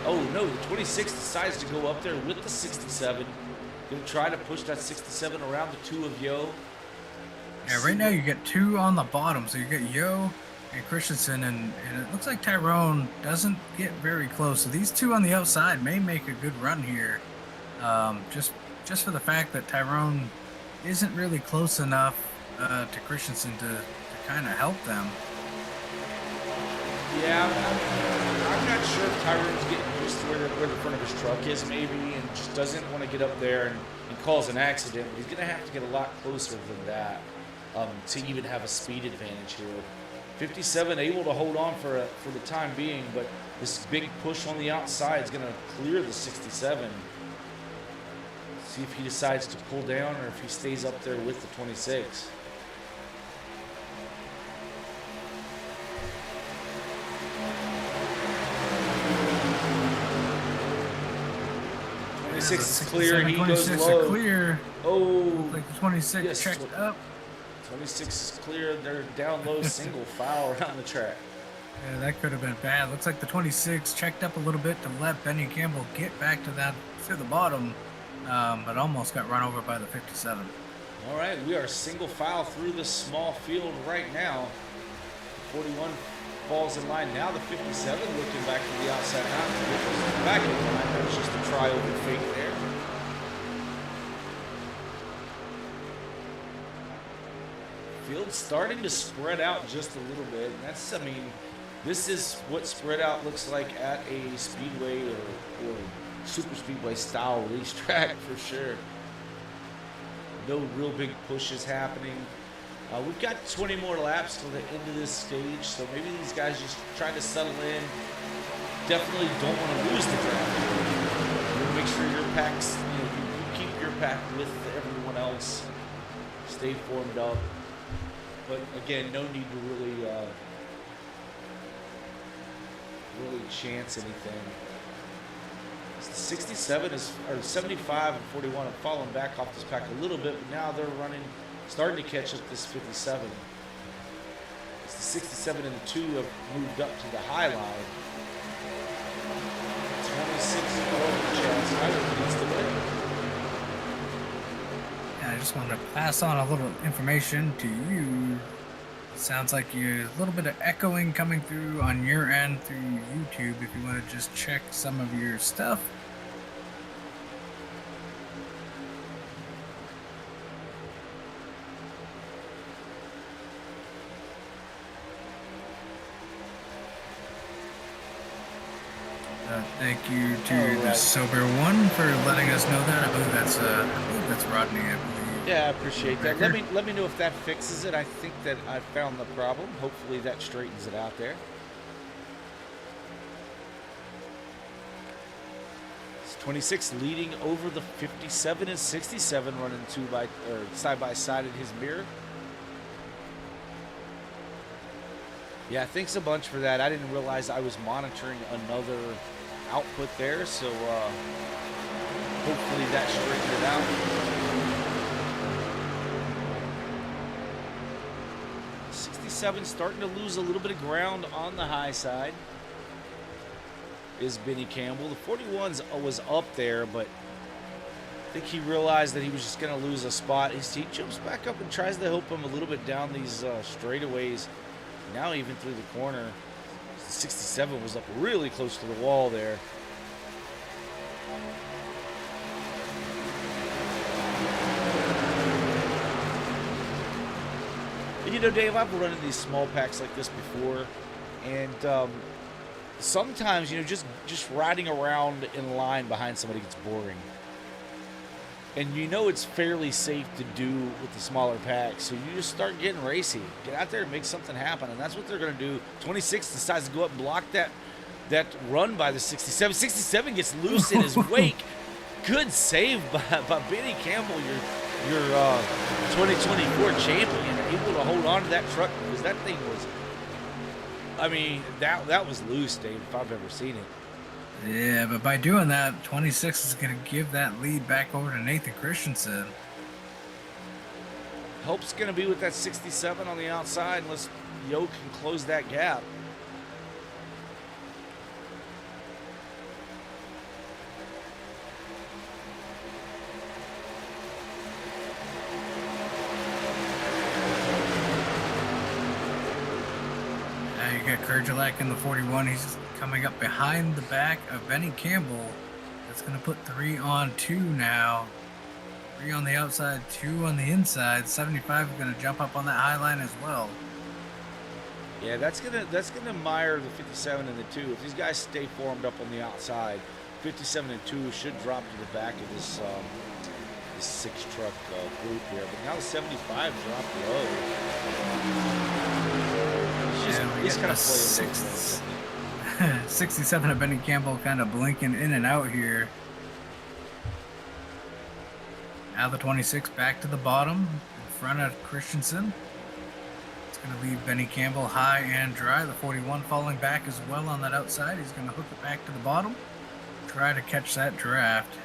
Oh no, the 26 decides to go up there with the 67. Gonna try to push that 67 around the 2 of Yo. Yeah, right now you get 2 on the bottom. So you get Yo and Christensen, and it looks like Tyrone doesn't get very close. So these 2 on the outside may make a good run here. Just for the fact that Tyrone isn't really close enough to Christensen to kind of help them. Yeah, I'm not sure if Tyrone's getting used to where the front of his truck is maybe, and just doesn't want to get up there and cause an accident. But he's going to have to get a lot closer than that to even have a speed advantage here. 57 able to hold on for the time being, but this big push on the outside is going to clear the 67. See if he decides to pull down or if he stays up there with the 26. 26 is clear. He goes low. Clear. Oh, like the 26 checked up. 26 is clear. They're down low, single foul around the track. Yeah, that could have been bad. Looks like the 26 checked up a little bit to let Benny Campbell get back to the bottom, but almost got run over by the 57. All right, we are single file through this small field right now. 41 falls in line. Now the 57 looking back to the outside. Not back in line. That was just a try over fake there. Field's starting to spread out just a little bit. And that's, I mean, this is what spread out looks like at a Speedway or Super Speedway style racetrack for sure. No real big pushes happening. We've got 20 more laps to the end of this stage, so maybe these guys just trying to settle in. Definitely don't want to lose the draft. You want to make sure your packs, you keep your pack with everyone else. Stay formed up. But again, no need to really chance anything. The 67 or 75 and 41 have fallen back off this pack a little bit, but now they're starting to catch up this 57. It's the 67 and the 2 have moved up to the high line. 26 chance. I would leads the way. Yeah, I just wanted to pass on a little information to you. It sounds like you're a little bit of echoing coming through on your end through YouTube if you want to just check some of your stuff. Thank you to the Sober One for letting us know that. I believe that's Rodney. I believe. Yeah, I appreciate that. Let me know if that fixes it. I think that I found the problem. Hopefully that straightens it out there. It's 26 leading over the 57 and 67, running side by side in his mirror. Yeah, thanks a bunch for that. I didn't realize I was monitoring another output there, so hopefully that straightened it out. 67 starting to lose a little bit of ground on the high side is Benny Campbell. The 41's was up there, but I think he realized that he was just going to lose a spot. He jumps back up and tries to help him a little bit down these straightaways. Now even through the corner. 67 was up really close to the wall there. You know, Dave, I've run in these small packs like this before, and sometimes, you know, just riding around in line behind somebody gets boring. And you know it's fairly safe to do with the smaller packs, so you just start getting racy. Get out there and make something happen, and that's what they're going to do. 26 decides to go up and block that run by the 67. 67 gets loose in his wake. Good save by Benny Campbell, your 2024 champion, able to hold on to that truck because that thing was, I mean, that was loose, Dave, if I've ever seen it. Yeah, but by doing that, 26 is going to give that lead back over to Nathan Christensen. Hope's going to be with that 67 on the outside unless Yo can close that gap. Now you got Kurjalak in the 41. He's coming up behind the back of Benny Campbell. That's going to put 3 on 2 now. 3 on the outside, 2 on the inside. 75 is going to jump up on that high line as well. Yeah, that's gonna mire the 57 and the 2. If these guys stay formed up on the outside, 57 and 2 should drop to the back of this 6-truck group here. But now the 75 dropped low. He's kind of playing 67 of Benny Campbell kind of blinking in and out here. Now the 26 back to the bottom in front of Christensen. It's going to leave Benny Campbell high and dry. The 41 falling back as well on that outside. He's going to hook it back to the bottom. Try to catch that draft.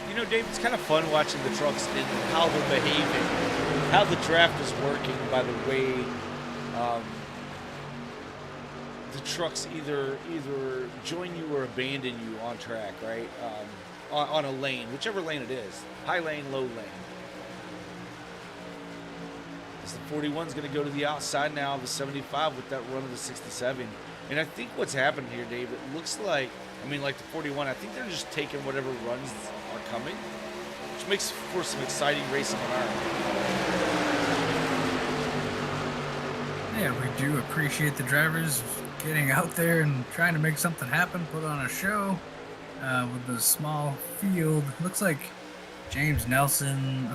You know, Dave, it's kind of fun watching the trucks and how they're behaving, how the draft is working by the way the trucks either join you or abandon you on track, right? On a lane, whichever lane it is, high lane, low lane. As the 41 is going to go to the outside now of the 75 with that run of the 67. And I think what's happened here, Dave, it looks like, I mean, like the 41, I think they're just taking whatever runs are coming, which makes for some exciting racing on our end. Yeah, we do appreciate the drivers getting out there and trying to make something happen, put on a show with the small field. Looks like Tyler Nelson,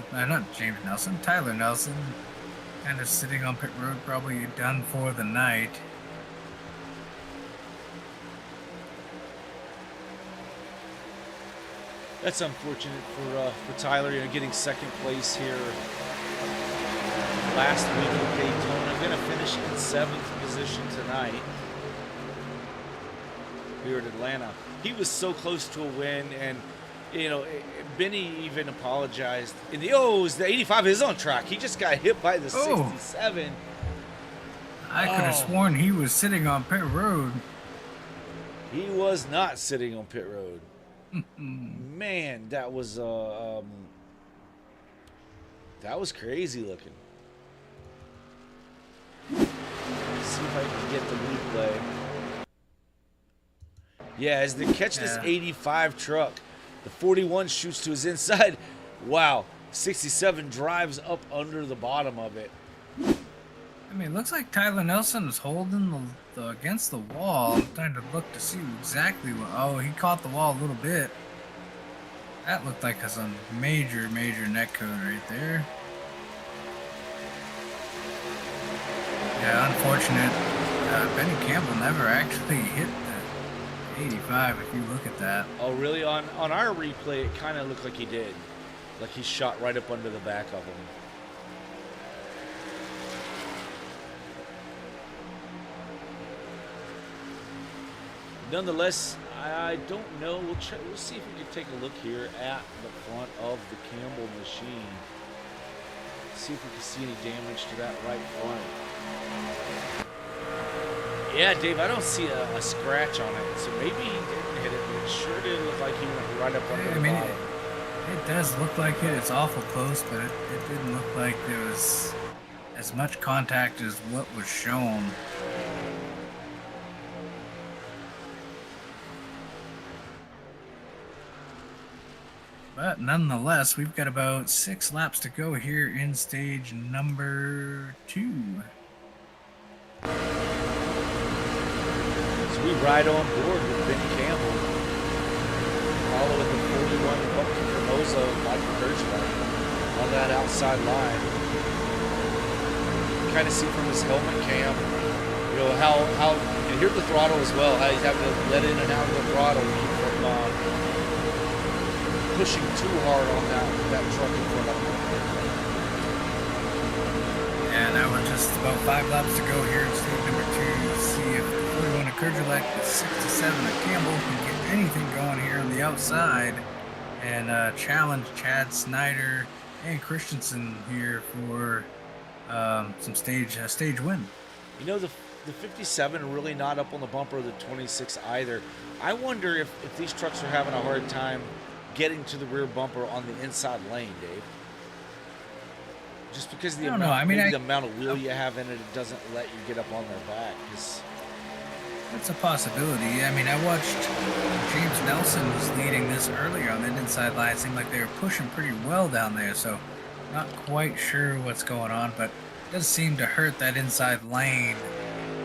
kind of sitting on pit road, probably done for the night. That's unfortunate for Tyler, you know, getting second place here last week at Daytona. Going to finish in 7th position tonight here at Atlanta. He was so close to a win, and you know, Benny even apologized. In the the 85 is on track. He just got hit by the 67. I could have sworn he was sitting on pit road. He was not sitting on pit road. Man, that was crazy looking. Let's see if I can get the replay. Yeah, as they catch this 85 truck, the 41 shoots to his inside. Wow, 67 drives up under the bottom of it. I mean, it looks like Tyler Nelson is holding the against the wall. I'm trying to look to see exactly what. Oh, he caught the wall a little bit. That looked like some major neck code right there. Yeah, unfortunate. Benny Campbell never actually hit the 85. If you look at that. Oh, really? On our replay, it kind of looked like he did. Like he shot right up under the back of him. Nonetheless, I don't know. We'll see if we can take a look here at the front of the Campbell machine. See if we can see any damage to that right front. Yeah, Dave, I don't see a scratch on it, so maybe he didn't hit it, but it sure did look like he went right up under the bottom. It does look like it. It's awful close, but it didn't look like there was as much contact as what was shown. But nonetheless, we've got about 6 laps to go here in stage number 2. So we ride on board with Benny Campbell, following the 41 Bucky Formosa Michael Bergeron on that outside line. You kind of see from his helmet cam, you know, how and here's the throttle as well, how he's having to let in and out of the throttle from pushing too hard on that truck in front of him. Yeah, now we're just about 5 laps to go here in stage number 2 to see if the 41 of Kerjelek, the 67 of Campbell can get anything going here on the outside and challenge Chad Snyder and Christensen here for some stage win. You know, the 57 really not up on the bumper of the 26 either. I wonder if these trucks are having a hard time getting to the rear bumper on the inside lane, Dave. Just because of the amount of wheel you have in it, it doesn't let you get up on their back. That's a possibility. I mean, I watched James Nelson was leading this earlier on that inside line. It seemed like they were pushing pretty well down there, so not quite sure what's going on, but it does seem to hurt that inside lane,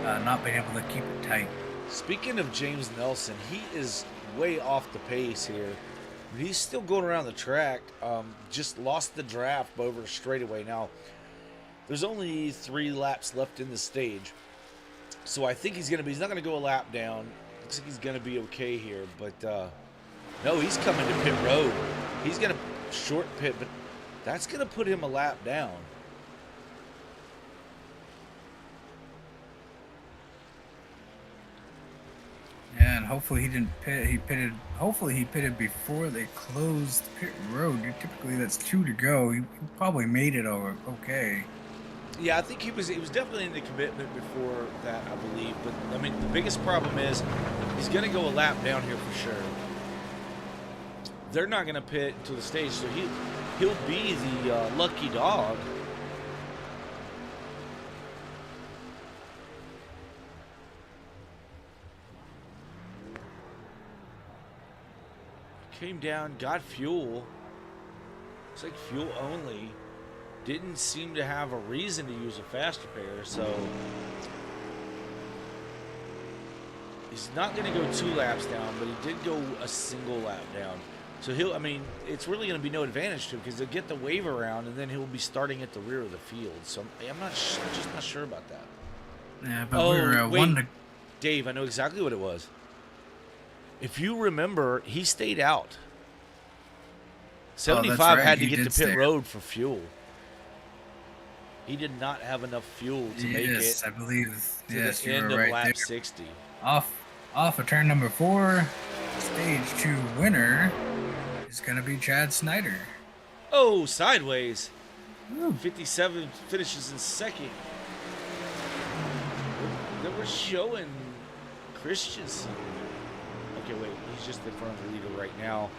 not being able to keep it tight. Speaking of James Nelson, he is way off the pace here. He's still going around the track. Just lost the draft over a straightaway. Now, there's only 3 laps left in the stage, so I think he's not going to go a lap down. Looks like he's going to be okay here, but no, he's coming to pit road. He's going to short pit, but that's going to put him a lap down. Yeah, and hopefully he didn't pit. Hopefully he pitted before they closed pit road. Typically that's 2 to go. He probably made it over okay. Yeah, I think he was definitely in the commitment before that, I believe. But I mean, the biggest problem is he's going to go a lap down here for sure. They're not going to pit until the stage, so he'll be the lucky dog. Came down, got fuel. Looks like fuel only. Didn't seem to have a reason to use a fast repair, so he's not going to go 2 laps down, but he did go a single lap down. So it's really going to be no advantage to him because he'll get the wave around and then he'll be starting at the rear of the field. So I'm just not sure about that. Yeah, but we were one to. Dave, I know exactly what it was. If you remember, he stayed out. 75 had to get to pit road for fuel. He did not have enough fuel to make it. I believe. To the end of lap 60. Off of turn number 4, stage 2 winner is going to be Chad Snyder. Oh, sideways. Ooh. 57 finishes in second. They were showing Christensen. Okay, wait, he's just in front of the leader right now.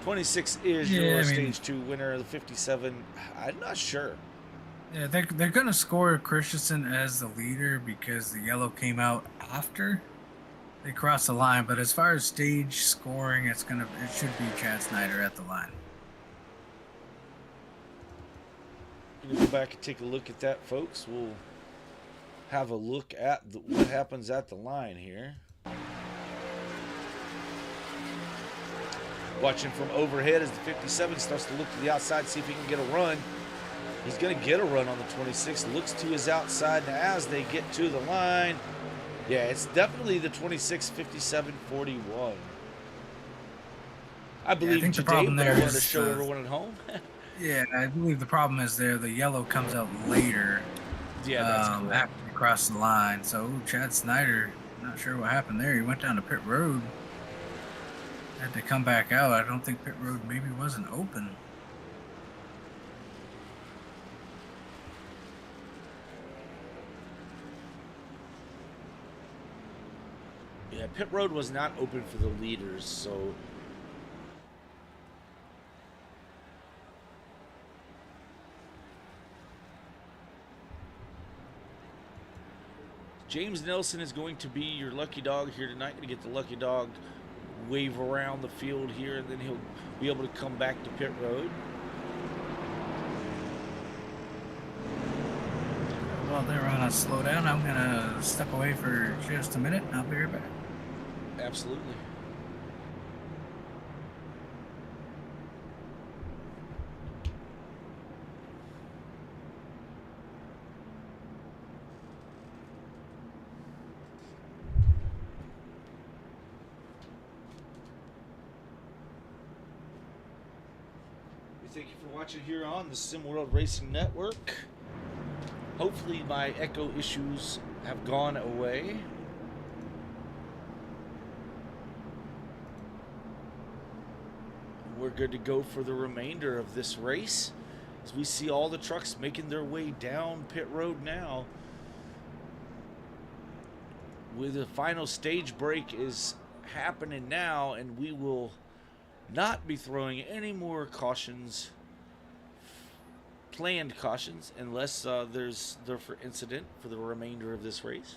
26 is your stage 2 winner. The 57, I'm not sure. Yeah, they're going to score Christensen as the leader because the yellow came out after they crossed the line. But as far as stage scoring, it should be Chad Snyder at the line. We'll go back and take a look at that, folks. We'll have a look at what happens at the line here. Watching from overhead as the 57 starts to look to the outside, see if he can get a run. He's going to get a run on the 26. Looks to his outside, and as they get to the line, yeah, it's definitely the 26, 57, 41. I believe the problem there wanted to is show everyone at home. Yeah, I believe the problem is there. The yellow comes out later. Yeah, that's correct. After you cross the line. So Chad Snyder, not sure what happened there. He went down to pit road. Had to come back out. I don't think pit road maybe wasn't open. Yeah, pit road was not open for the leaders, so James Nelson is going to be your lucky dog here tonight. Going to get the lucky dog wave around the field here, and then he'll be able to come back to pit road. Well, they're on a slow down. I'm going to step away for just a minute, and I'll be right back. Absolutely. Thank you for watching here on the SimWorld Racing Network. Hopefully my echo issues have gone away. We're good to go for the remainder of this race as we see all the trucks making their way down pit road now. With the final stage break is happening now, and we will not be throwing any more cautions, planned cautions, unless there's for incident for the remainder of this race.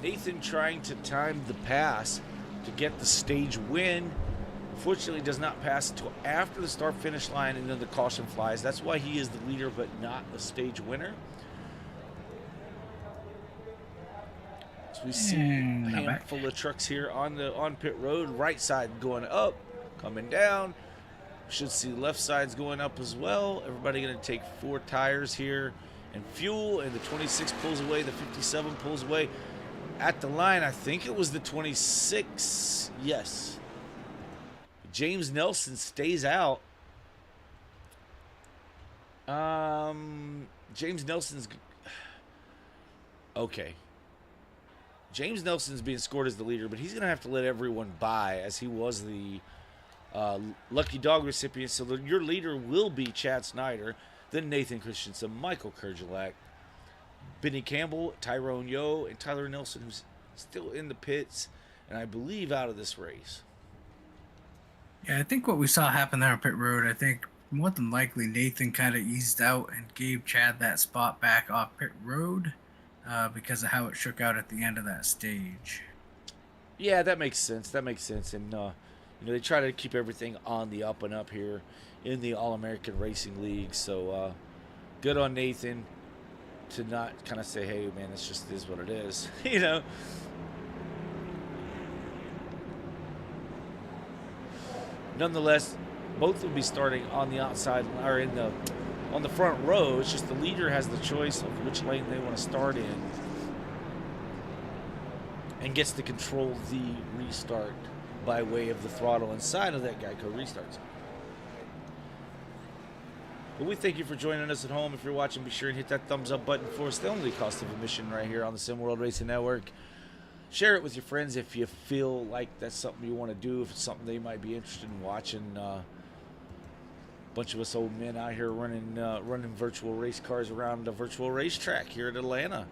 Nathan trying to time the pass to get the stage win. Unfortunately, does not pass until after the start finish line, and then the caution flies. That's why he is the leader but not the stage winner. So we see a handful of trucks here on pit road. Right side going up, coming down. Should see left sides going up as well. Everybody going to take 4 tires here and fuel, and the 26 pulls away, the 57 pulls away. At the line, I think it was the 26. Yes. James Nelson stays out. James Nelson's... Okay. James Nelson's being scored as the leader, but he's going to have to let everyone by, as he was the lucky dog recipient. So your leader will be Chad Snyder, then Nathan Christensen, Michael Kurgelak, Benny Campbell, Tyrone Yo, and Tyler Nelson, who's still in the pits, and I believe out of this race. Yeah, I think what we saw happen there on pit road, I think more than likely Nathan kind of eased out and gave Chad that spot back off pit road because of how it shook out at the end of that stage. Yeah, that makes sense. That makes sense. And, they try to keep everything on the up and up here in the All-American Racing League. So, good on Nathan to not kind of say, hey, man, it's just is what it is, Nonetheless, both will be starting on the outside or on the front row. It's just the leader has the choice of which lane they want to start in and gets to control the restart by way of the throttle inside of that Geico restart zone. But we thank you for joining us at home. If you're watching, be sure and hit that thumbs up button for us. The only cost of admission right here on the SimWorld Racing Network. Share it with your friends if you feel like that's something you want to do, if it's something they might be interested in watching. A bunch of us old men out here running virtual race cars around a virtual racetrack here at Atlanta.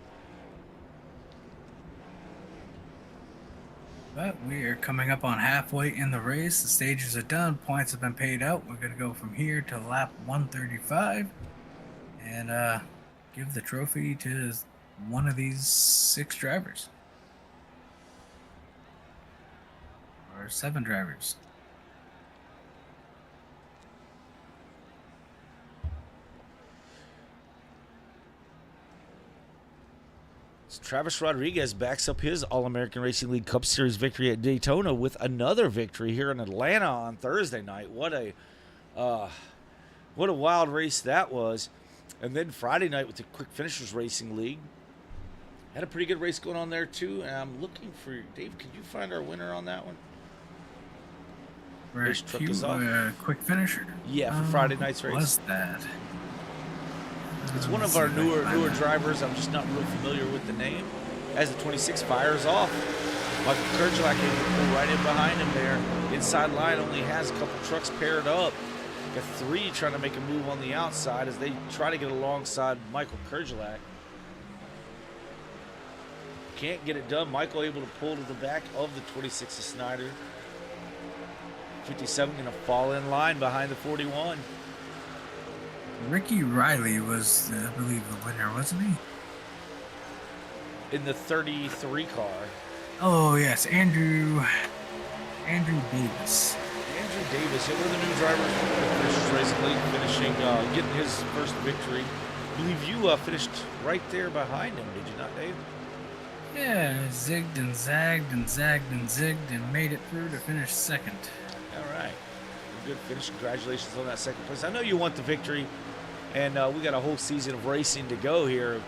But we are coming up on halfway in the race. The stages are done. Points have been paid out. We're going to go from here to lap 135. And give the trophy to one of these 6 drivers. Or 7 drivers. Travis Rodriguez backs up his All-American Racing League Cup Series victory at Daytona with another victory here in Atlanta on Thursday night. What a wild race that was. And then Friday night with the Quick Finishers Racing League. Had a pretty good race going on there too. And I'm looking for Dave. Could you find our winner on that one? Quick Finisher? Yeah, for Friday night's race. Was that? It's one of our newer drivers. I'm just not real familiar with the name. As the 26 fires off, Michael Kerjelak able to pull right in behind him there. Inside line only has a couple trucks paired up. Got 3 trying to make a move on the outside as they try to get alongside Michael Kerjelak. Can't get it done. Michael able to pull to the back of the 26 of Snyder. 57 going to fall in line behind the 41. Ricky Riley was, I believe, the winner, wasn't he? In the 33 car. Oh, yes. Andrew Davis. Andrew Davis, one of the new drivers for the Finishers Racing League, getting his first victory. I believe you finished right there behind him, did you not, Dave? Yeah, zigged and zagged and zagged and zigged and made it through to finish second. All right. Good finish. Congratulations on that second place. I know you want the victory, and we got a whole season of racing to go here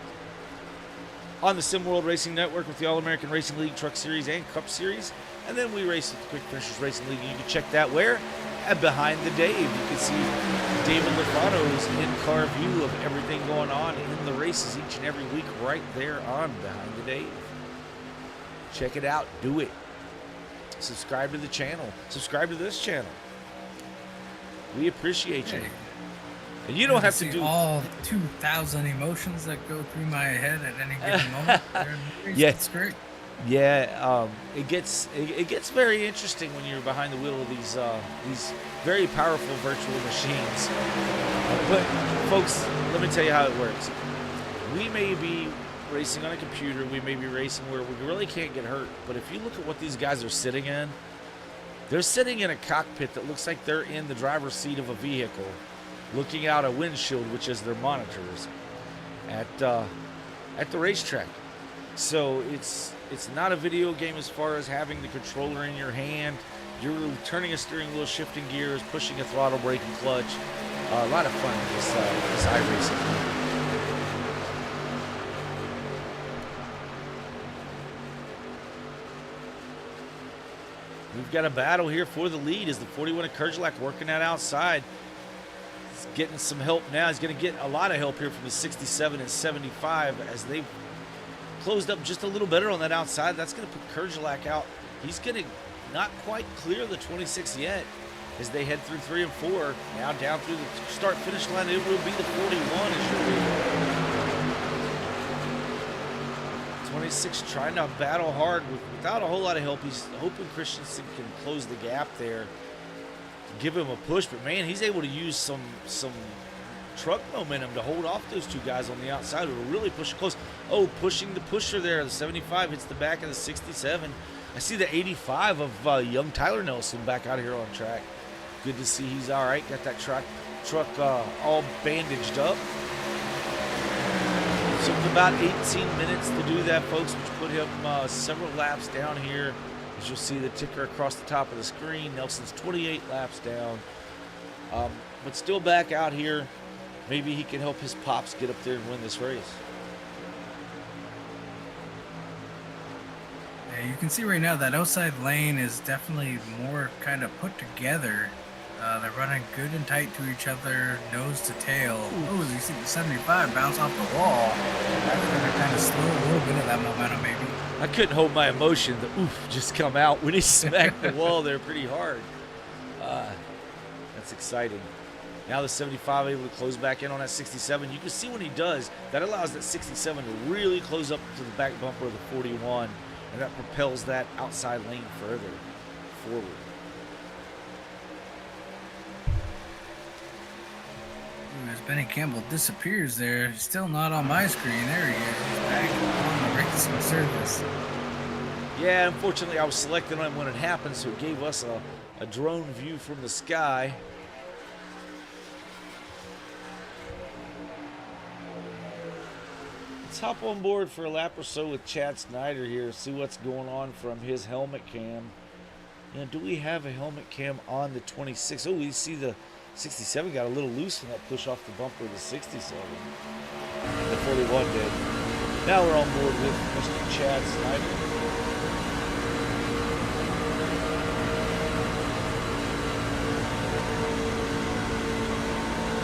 on the SimWorld Racing Network with the All-American Racing League Truck Series and Cup Series. And then we race with the Quick Finishers Racing League. You can check that where? At Behind the Dave. You can see David Lofano's in-car view of everything going on in the races each and every week right there on Behind the Dave. Check it out. Do it. Subscribe to the channel. Subscribe to this channel. We appreciate you. And you don't have to do all 2,000 emotions that go through my head at any given moment. Yeah, it's great. Yeah, it gets very interesting when you're behind the wheel of these very powerful virtual machines. But folks, let me tell you how it works. We may be racing on a computer, we may be racing where we really can't get hurt. But if you look at what these guys are sitting in, they're sitting in a cockpit that looks like they're in the driver's seat of a vehicle, looking out a windshield, which is their monitors, at the racetrack. So it's not a video game as far as having the controller in your hand. You're turning a steering wheel, shifting gears, pushing a throttle, brake, and clutch. A lot of fun with this iRacing. We've got a battle here for the lead as the 41 of Kerjelak working that outside. He's getting some help now. He's going to get a lot of help here from the 67 and 75 as they've closed up just a little better on that outside. That's going to put Kerjelak out. He's going to not quite clear the 26 yet as they head through 3 and 4. Now down through the start-finish line, it will be the 41 as your lead. 26 trying to battle hard without a whole lot of help. He's hoping Christensen can close the gap there to give him a push, but man, he's able to use some truck momentum to hold off those 2 guys on the outside who will really push it close. Oh, pushing the pusher there. The 75 hits the back of the 67. I see the 85 of young Tyler Nelson back out here on track. Good to see he's all right. Got that truck all bandaged up. Took about 18 minutes to do that, folks, which put him several laps down here. As you'll see the ticker across the top of the screen, Nelson's 28 laps down. But still back out here. Maybe he can help his pops get up there and win this race. Yeah, you can see right now that outside lane is definitely more kind of put together. They're running good and tight to each other, nose to tail. Oh, you see the 75 bounce off the wall. That's going to kind of slow a little bit of that momentum, maybe. I couldn't hold my emotion. The oof just come out when he smacked the wall there pretty hard. That's exciting. Now the 75 able to close back in on that 67. You can see when he does, that allows that 67 to really close up to the back bumper of the 41, and that propels that outside lane further forward. As Benny Campbell disappears there, he's still not on my screen. There he is. He's back on the racing surface. Yeah, unfortunately, I was selecting on when it happened, so it gave us a drone view from the sky. Let's hop on board for a lap or so with Chad Snyder here, see what's going on from his helmet cam. You know, do we have a helmet cam on the 26? Oh, we see the 67 got a little loose in that push off the bumper of the 67. The 41 did. Now we're on board with Mr. Chad Snyder.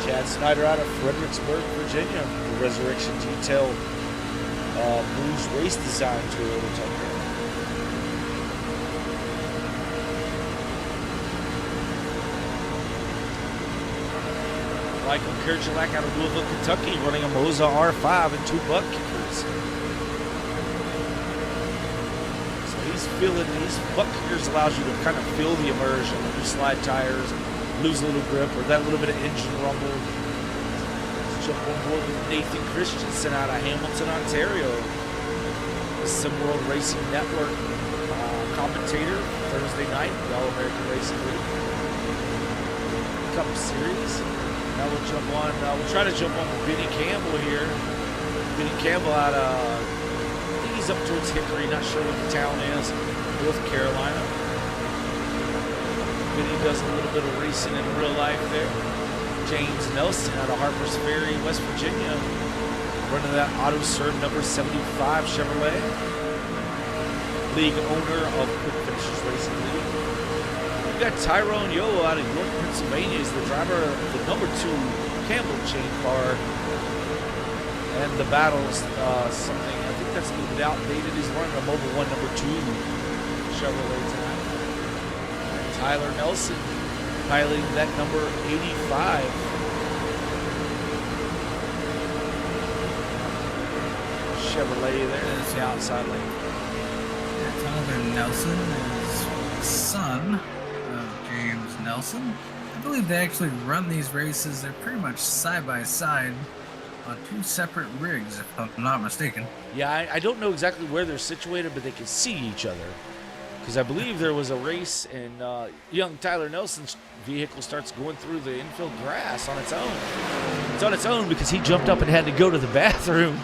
Chad Snyder out of Fredericksburg, Virginia. The Resurrection Detail Blues Race Design Toyota Tucker. Michael Kerjelak out of Louisville, Kentucky, running a Moza R5 and 2 butt kickers. So he's feeling these butt kickers allows you to kind of feel the immersion. You slide tires, lose a little grip, or that little bit of engine rumble. Let's jump on board with Nathan Christensen out of Hamilton, Ontario. The SimWorld Racing Network commentator Thursday night, the All-American Racing League Cup Series. Now we'll jump on, we'll try to jump on with Benny Campbell here. Benny Campbell out of, I think he's up towards Hickory, not sure what the town is, North Carolina. Benny does a little bit of racing in real life there. James Nelson out of Harpers Ferry, West Virginia, running that Auto Serve number 75 Chevrolet. League owner of Quick Finishers Racing League. We've got Tyrone Yo out of York, Pennsylvania, is the driver of the number 2 Campbell chain car. And the battle's something, I think that's a little bit outdated. He's running a Mobile 1 number 2 Chevrolet tonight. Tyler Nelson piloting that number 85. Chevrolet there. That's the outside lane. Tyler Nelson is the son of James Nelson. I believe they actually run these races. They're pretty much side by side on 2 separate rigs, if I'm not mistaken. Yeah, I don't know exactly where they're situated, but they can see each other. Because I believe there was a race and young Tyler Nelson's vehicle starts going through the infield grass on its own. It's on its own because he jumped up and had to go to the bathroom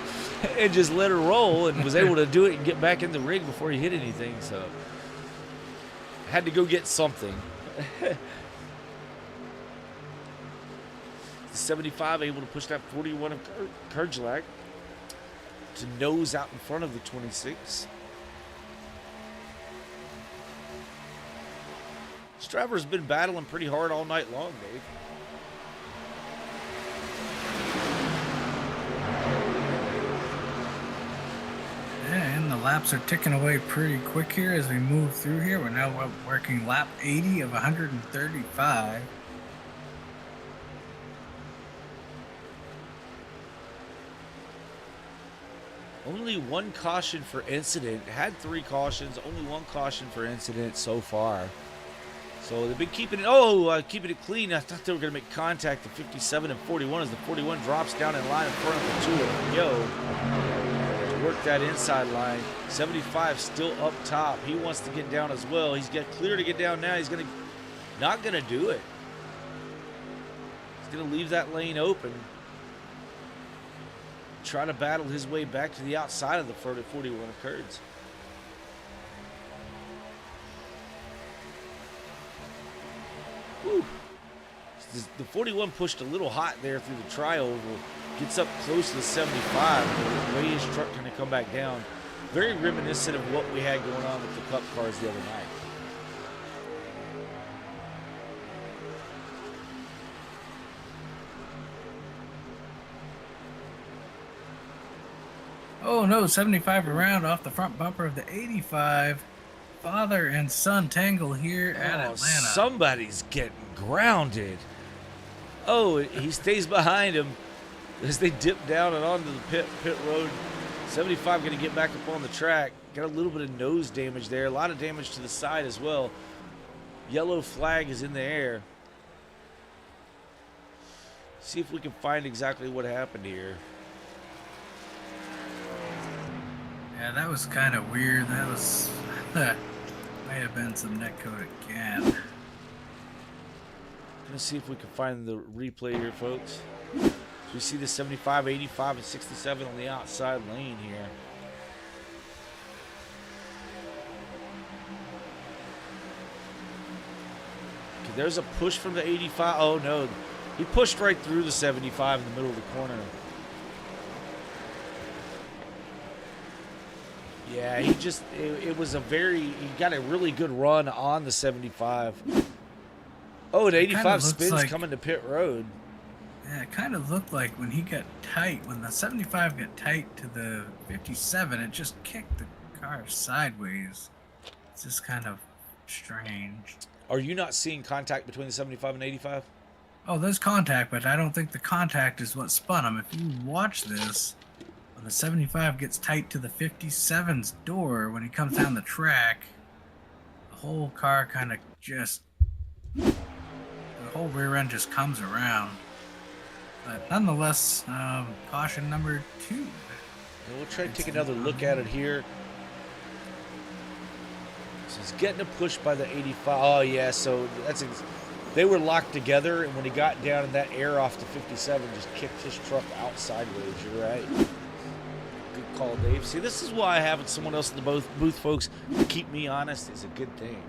and just let her roll and was able to do it and get back in the rig before he hit anything. So had to go get something. The 75 able to push that 41 of Kerjelak to nose out in front of the 26. This driver's been battling pretty hard all night long, Dave. And the laps are ticking away pretty quick here as we move through here. We're now working lap 80 of 135. Only 1 caution for incident. Had 3 cautions, only 1 caution for incident so far. So they've been keeping it, keeping it clean. I thought they were going to make contact at 57 and 41 as the 41 drops down in line in front of the 2 of Yo to work that inside line. 75 still up top. He wants to get down as well. He's got clear to get down now. He's not going to do it. He's going to leave that lane open. Try to battle his way back to the outside of the 41 of Kurds. Whew. The 41 pushed a little hot there through the tri-oval. Gets up close to the 75. The way his truck going to come back down. Very reminiscent of what we had going on with the Cup cars the other night. Oh no, 75 around off the front bumper of the 85. Father and son tangle here at Atlanta. Somebody's getting grounded. Oh, he stays behind him as they dip down and onto the pit road. 75 going to get back up on the track. Got a little bit of nose damage there. A lot of damage to the side as well. Yellow flag is in the air. See if we can find exactly what happened here. Yeah, that was kind of weird. That was may have been some netcode again. Let's see if we can find the replay here, folks. So we see the 75, 85, and 67 on the outside lane here. Okay, there's a push from the 85. Oh, no. He pushed right through the 75 in the middle of the corner. Yeah, he just, it was a very, he got a really good run on the 75. Oh, the 85 spins like, coming to pit road. Yeah, it kind of looked like when he got tight, when the 75 got tight to the 57, it just kicked the car sideways. It's just kind of strange. Are you not seeing contact between the 75 and 85? Oh, there's contact, but I don't think the contact is what spun him. If you watch this, when the 75 gets tight to the 57's door, when he comes down the track, the whole car kind of just, the whole rear end just comes around. But nonetheless, caution number 2. Yeah, we'll try to take another look at it here. So he's getting a push by the 85. Oh, yeah, so that's they were locked together, and when he got down in that air off the 57, just kicked his truck out sideways. You're right. Good call, Dave. See, this is why having someone else in the booth, folks, to keep me honest is a good thing.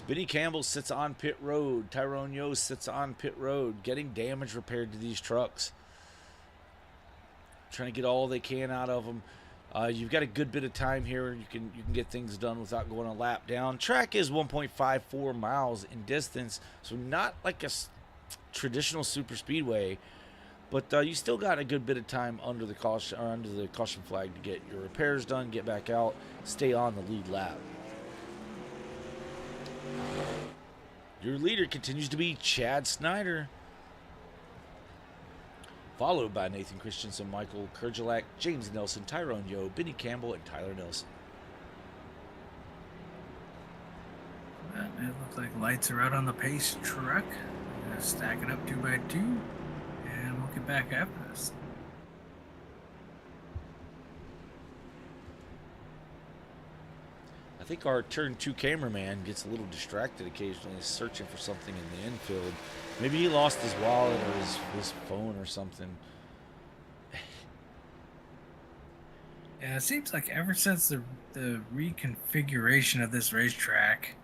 Benny Campbell sits on pit road. Tyrone Yost sits on pit road, getting damage repaired to these trucks. Trying to get all they can out of them. You've got a good bit of time here. You can get things done without going a lap down. Track is 1.54 miles in distance, so not like a traditional super speedway, but you still got a good bit of time under the caution flag to get your repairs done, get back out, stay on the lead lap. Your leader continues to be Chad Snyder, followed by Nathan Christensen, Michael Kurgelak, James Nelson, Tyrone Yo, Benny Campbell, and Tyler Nelson. It looks like lights are out on the pace truck. Stacking up 2 by 2, and we'll get back after this. I think our turn 2 cameraman gets a little distracted occasionally, searching for something in the infield. Maybe he lost his wallet or his phone or something. Yeah, it seems like ever since the reconfiguration of this racetrack,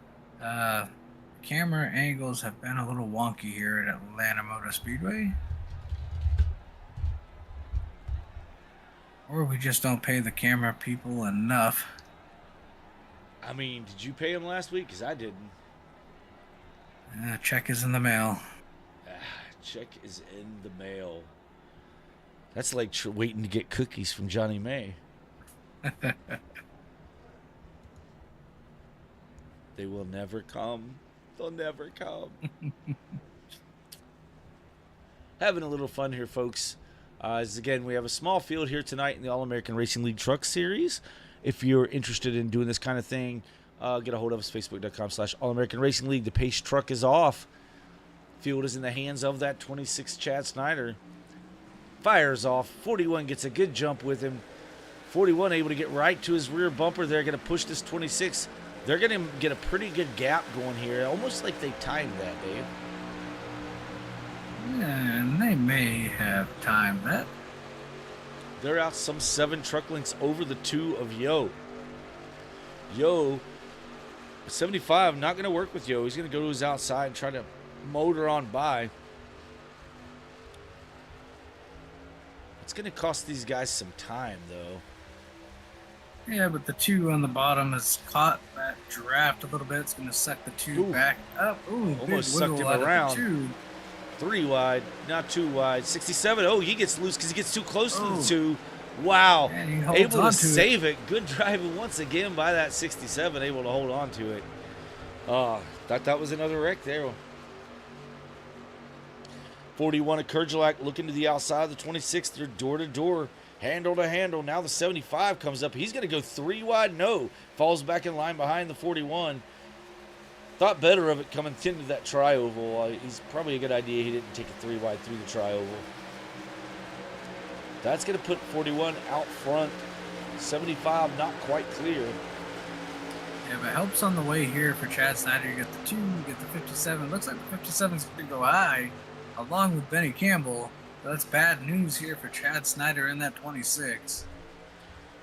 camera angles have been a little wonky here at Atlanta Motor Speedway. Or we just don't pay the camera people enough. I mean, did you pay him last week? Because I didn't. Check is in the mail. Check is in the mail. That's like waiting to get cookies from Johnny May. They will never come. They'll never come. Having a little fun here, folks. As again, we have a small field here tonight in the All-American Racing League Truck Series. If you're interested in doing this kind of thing, get a hold of us, facebook.com/All-American Racing League. The pace truck is off. Field is in the hands of that 26 Chad Snyder. Fires off. 41 gets a good jump with him. 41 able to get right to his rear bumper. They're going to push this 26. They're going to get a pretty good gap going here. Almost like they timed that, Dave. And they may have timed that. They're out some 7 truck lengths over the 2 of Yo. Yo, 75, not going to work with Yo. He's going to go to his outside and try to motor on by. It's going to cost these guys some time, though. Yeah, but the 2 on the bottom has caught that draft a little bit. It's going to suck the 2 back up. Ooh, almost sucked him around. 3 wide, not 2 wide. 67. Oh, he gets loose because he gets too close to the 2. Wow. Man, able to save it. Good driving once again by that 67. Able to hold on to it. Thought that was another wreck there. 41 of Kurgelak looking to the outside of the 26. They're door to door, handle to handle. Now the 75 comes up. He's going to go 3 wide. No. Falls back in line behind the 41. Thought better of it coming into that tri-oval. He's probably a good idea he didn't take a 3 wide through the tri-oval. That's going to put 41 out front. 75 not quite clear. Yeah, but helps on the way here for Chad Snyder. You get the 2, you get the 57. Looks like the 57's going to go high, along with Benny Campbell. So that's bad news here for Chad Snyder in that 26.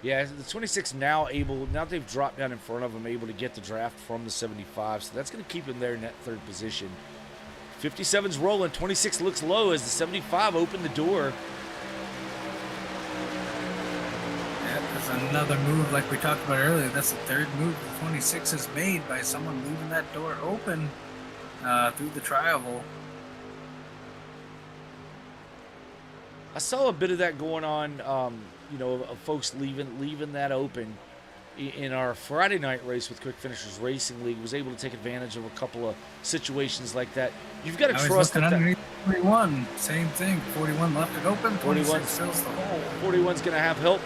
Yeah, the 26 now they've dropped down in front of him, able to get the draft from the 75. So that's going to keep him there in that 3rd position. 57's rolling. 26 looks low as the 75 opened the door. That's another move like we talked about earlier. That's the 3rd move the 26 has made by someone leaving that door open through the tri-oval. I saw a bit of that going on, of folks leaving that open. In our Friday night race with Quick Finishers Racing League, was able to take advantage of a couple of situations like that. You've got to trust that. Underneath 41, same thing. 41 left it open. 41 fills the hole. 41's going to have help.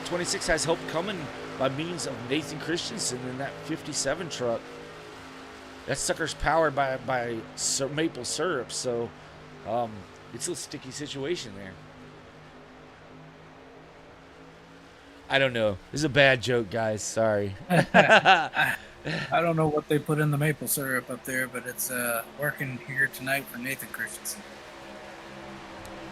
26 has help coming by means of Nathan Christensen in that 57 truck. That sucker's powered by maple syrup, so it's a sticky situation there. I don't know. This is a bad joke, guys. Sorry. I don't know what they put in the maple syrup up there, but it's working here tonight for Nathan Christensen.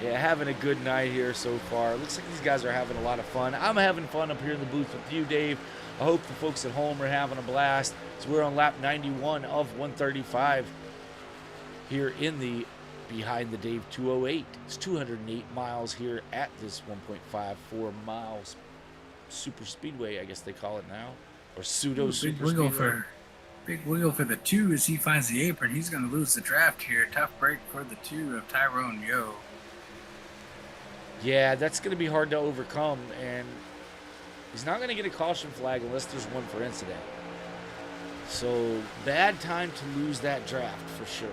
Yeah, having a good night here so far. Looks like these guys are having a lot of fun. I'm having fun up here in the booth with you, Dave. I hope the folks at home are having a blast. So we're on lap 91 of 135 here in the Behind the Dave 208. It's 208 miles here at this 1.54 miles super speedway, I guess they call it now, or pseudo super speedway. Big wiggle for the 2 as he finds the apron. He's going to lose the draft here. Tough break for the 2 of Tyrone Yo. Yeah, that's going to be hard to overcome, and he's not going to get a caution flag unless there's one for incident. So bad time to lose that draft for sure.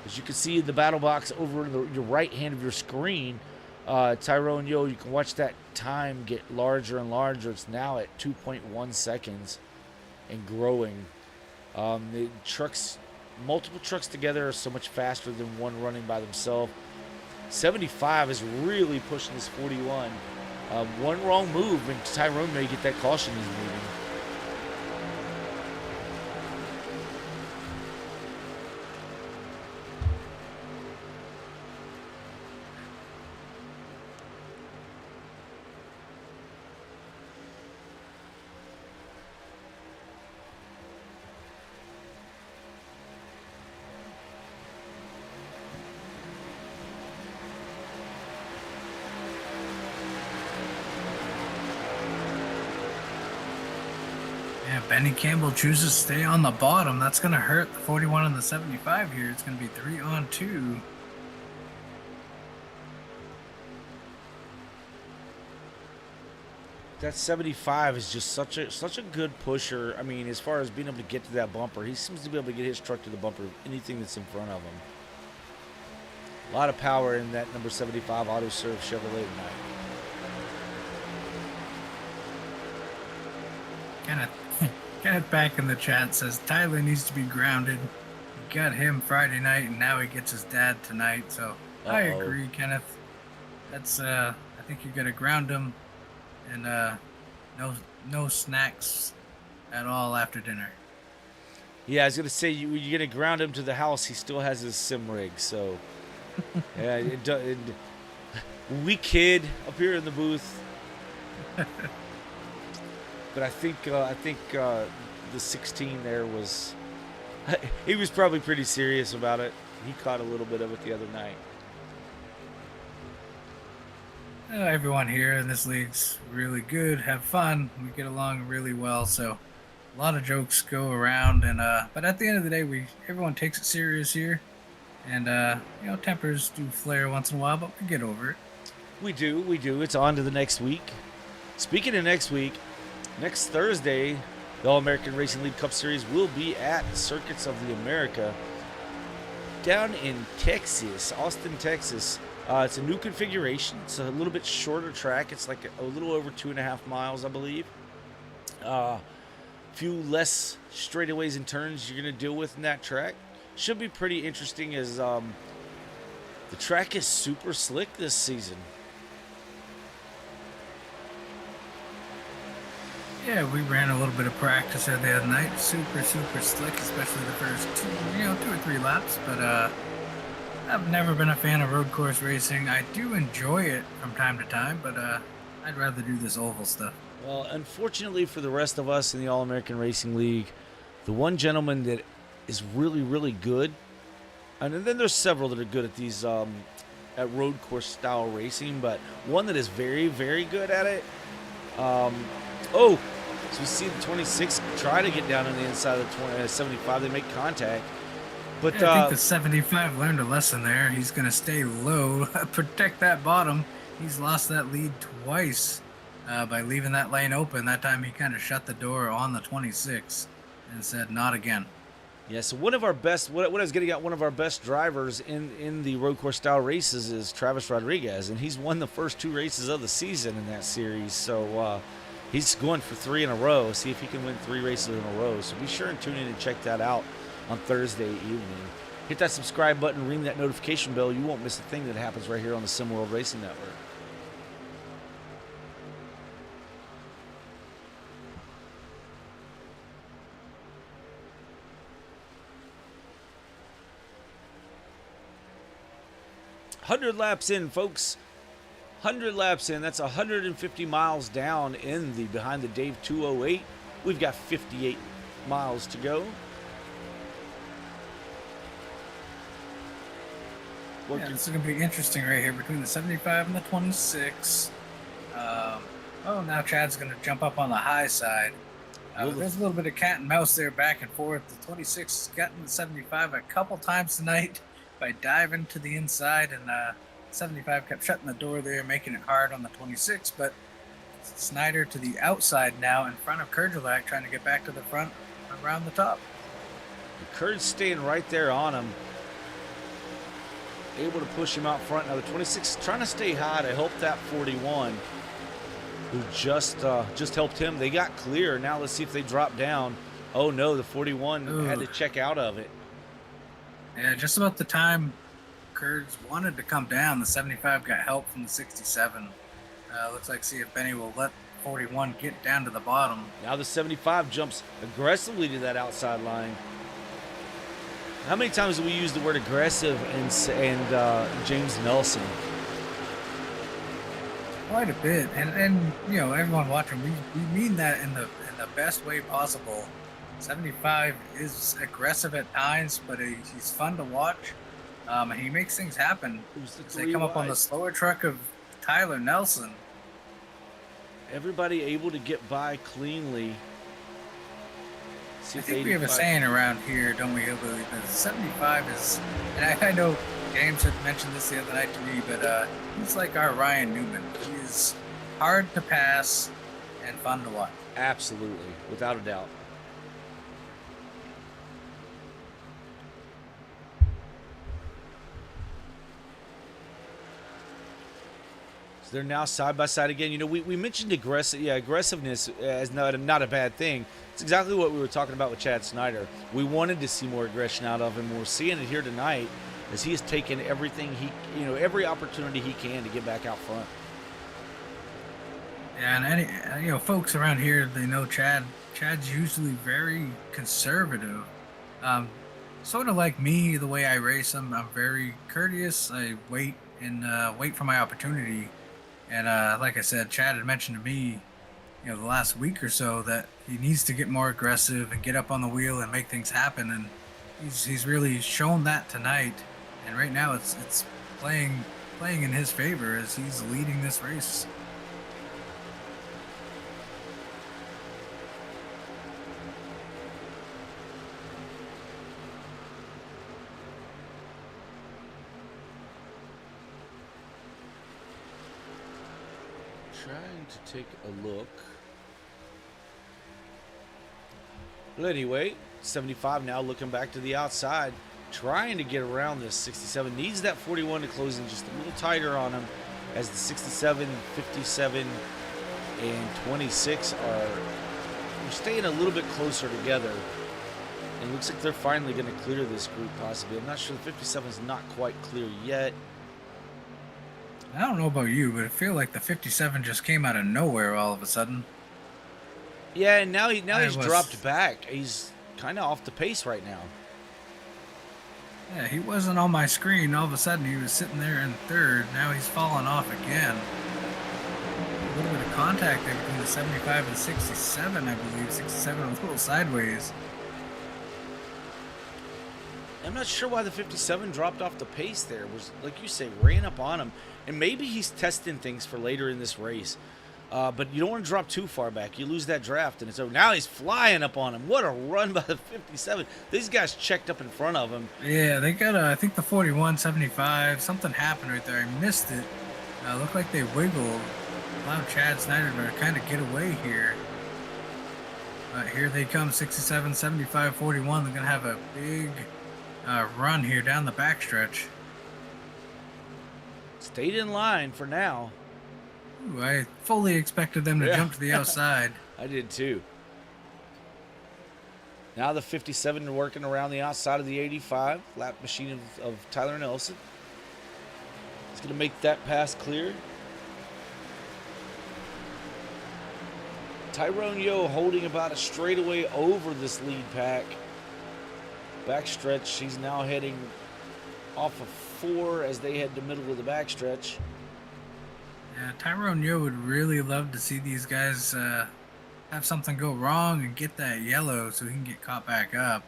As you can see in the battle box over in your right hand of your screen, Tyrone Yo, you can watch that time get larger and larger. It's now at 2.1 seconds and growing. The multiple trucks together are so much faster than one running by themselves. 75 is really pushing this 41. One wrong move and Tyrone may get that caution he's moving. Benny Campbell chooses to stay on the bottom. That's going to hurt the 41 and the 75 here. It's going to be 3 on 2. That 75 is just such a good pusher. I mean, as far as being able to get to that bumper, he seems to be able to get his truck to the bumper, anything that's in front of him. A lot of power in that number 75 auto serve Chevrolet tonight. Kenneth back in the chat says Tyler needs to be grounded. We got him Friday night, and now he gets his dad tonight. So I agree, Kenneth. That's I think you got to ground him, and no snacks at all after dinner. Yeah, I was gonna say you're gonna ground him to the house. He still has his sim rig, so yeah. We kid up here in the booth. But I think the 16 there was, he was probably pretty serious about it. He caught a little bit of it the other night. Everyone here in this league's really good, have fun. We get along really well, so a lot of jokes go around. And but at the end of the day, everyone takes it serious here, and tempers do flare once in a while, but we get over it. We do. It's on to the next week. Speaking of next week. Next Thursday, the All-American Racing League Cup Series will be at the Circuits of the America down in Texas, Austin, Texas. It's a new configuration. It's a little bit shorter track. It's like a little over 2.5 miles, I believe. few less straightaways and turns you're going to deal with in that track. Should be pretty interesting as the track is super slick this season. Yeah, we ran a little bit of practice there the other night. Super slick, especially the first two or three laps. But I've never been a fan of road course racing. I do enjoy it from time to time, but I'd rather do this oval stuff. Well, unfortunately for the rest of us in the All-American Racing League, the one gentleman that is really, really good, and then there's several that are good at these at road course style racing, but one that is very, very good at it. So we see the 26 try to get down on the inside of the 75. They make contact. But yeah, I think the 75 learned a lesson there. He's going to stay low, protect that bottom. He's lost that lead twice by leaving that lane open. That time he kind of shut the door on the 26 and said, not again. Yeah, so one of our best, what I was getting at, one of our best drivers in the road course style races is Travis Rodriguez, and he's won the first 2 races of the season in that series. So he's going for 3 in a row. See if he can win 3 races in a row. So be sure and tune in and check that out on Thursday evening. Hit that subscribe button, ring that notification bell. You won't miss a thing that happens right here on the SimWorld Racing Network. "100 laps in, folks. 100 laps in. That's 150 miles down in the Behind the Dave 208. We've got 58 miles to go. Yeah, this is going to be interesting right here between the 75 and the 26. Now Chad's going to jump up on the high side. There's a little bit of cat and mouse there back and forth. The 26 has gotten the 75 a couple times tonight by diving to the inside, and 75 kept shutting the door there, making it hard on the 26, but Snyder to the outside now in front of Kurgelak, trying to get back to the front around the top. Kurt's staying right there on him, able to push him out front. Now the 26 trying to stay high to help that 41, who just helped him. They got clear. Now let's see if they drop down. Oh no, the 41 had to check out of it. Yeah, just about the time Kurds wanted to come down, the 75 got help from the 67. Looks like see if Benny will let 41 get down to the bottom. Now the 75 jumps aggressively to that outside line. How many times do we use the word aggressive and James Nelson? Quite a bit, and you know, everyone watching, we mean that in the best way possible. 75 is aggressive at times, but he's fun to watch. And he makes things happen. They come up on the slower truck of Tyler Nelson. Everybody able to get by cleanly. I think we have a saying around here, don't we, Hillbilly? Because 75 is, and I know James had mentioned this the other night to me, but he's like our Ryan Newman. He's hard to pass and fun to watch. Absolutely, without a doubt. They're now side by side again. You know, we mentioned aggressiveness as not a bad thing. It's exactly what we were talking about with Chad Snyder. We wanted to see more aggression out of him. We're seeing it here tonight as he has taken everything every opportunity he can to get back out front. Yeah, and folks around here, they know Chad. Chad's usually very conservative. Sort of like me, the way I race him. I'm very courteous. I wait for my opportunity. And like I said, Chad had mentioned to me, the last week or so that he needs to get more aggressive and get up on the wheel and make things happen. And he's really shown that tonight. And right now it's playing in his favor as he's leading this race. Trying to take a look. But anyway, 75 now looking back to the outside, trying to get around this 67. Needs that 41 to close in just a little tighter on him as the 67, 57, and 26 are we're staying a little bit closer together. And it looks like they're finally going to clear this group, possibly. I'm not sure. The 57 is not quite clear yet. I don't know about you, but I feel like the 57 just came out of nowhere all of a sudden. Yeah, and now he's dropped back. He's kind of off the pace right now. Yeah, he wasn't on my screen. All of a sudden, he was sitting there in third. Now he's fallen off again. A little bit of contact there between the 75 and 67, I believe. 67 a little sideways. I'm not sure why the 57 dropped off the pace there. Was, like you say, ran up on him. And maybe he's testing things for later in this race. But you don't want to drop too far back. You lose that draft. And so now he's flying up on him. What a run by the 57. These guys checked up in front of him. Yeah, they got, I think, the 41, 75. Something happened right there. I missed it. Looked like they wiggled. Allowed Chad Snyder to kind of get away here. But here they come, 67, 75, 41. They're going to have a big run here down the backstretch. Stayed in line for now. Ooh, I fully expected them to jump to the outside. I did too. Now the 57 are working around the outside of the 85 lap machine of Tyler Nelson. He's going to make that pass clear. Tyrone Yo holding about a straightaway over this lead pack. Backstretch, he's now heading off of 4 as they head to middle of the backstretch. Yeah, Tyrone Yo would really love to see these guys have something go wrong and get that yellow so he can get caught back up.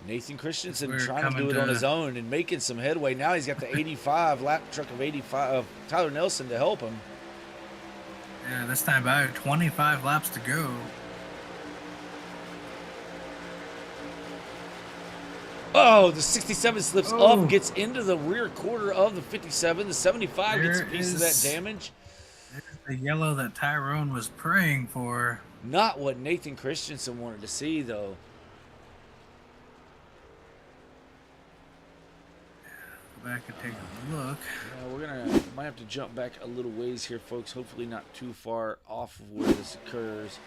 Nathan Christensen trying to do it on his own and making some headway. Now he's got the 85 lap truck of 85 of Tyler Nelson to help him. Yeah, this time about 25 laps to go. Oh, the 67 slips up, gets into the rear quarter of the 57. The 75 gets a piece of that damage. There's the yellow that Tyrone was praying for. Not what Nathan Christensen wanted to see, though. Go back and take a look. Yeah, might have to jump back a little ways here, folks. Hopefully not too far off of where this occurs.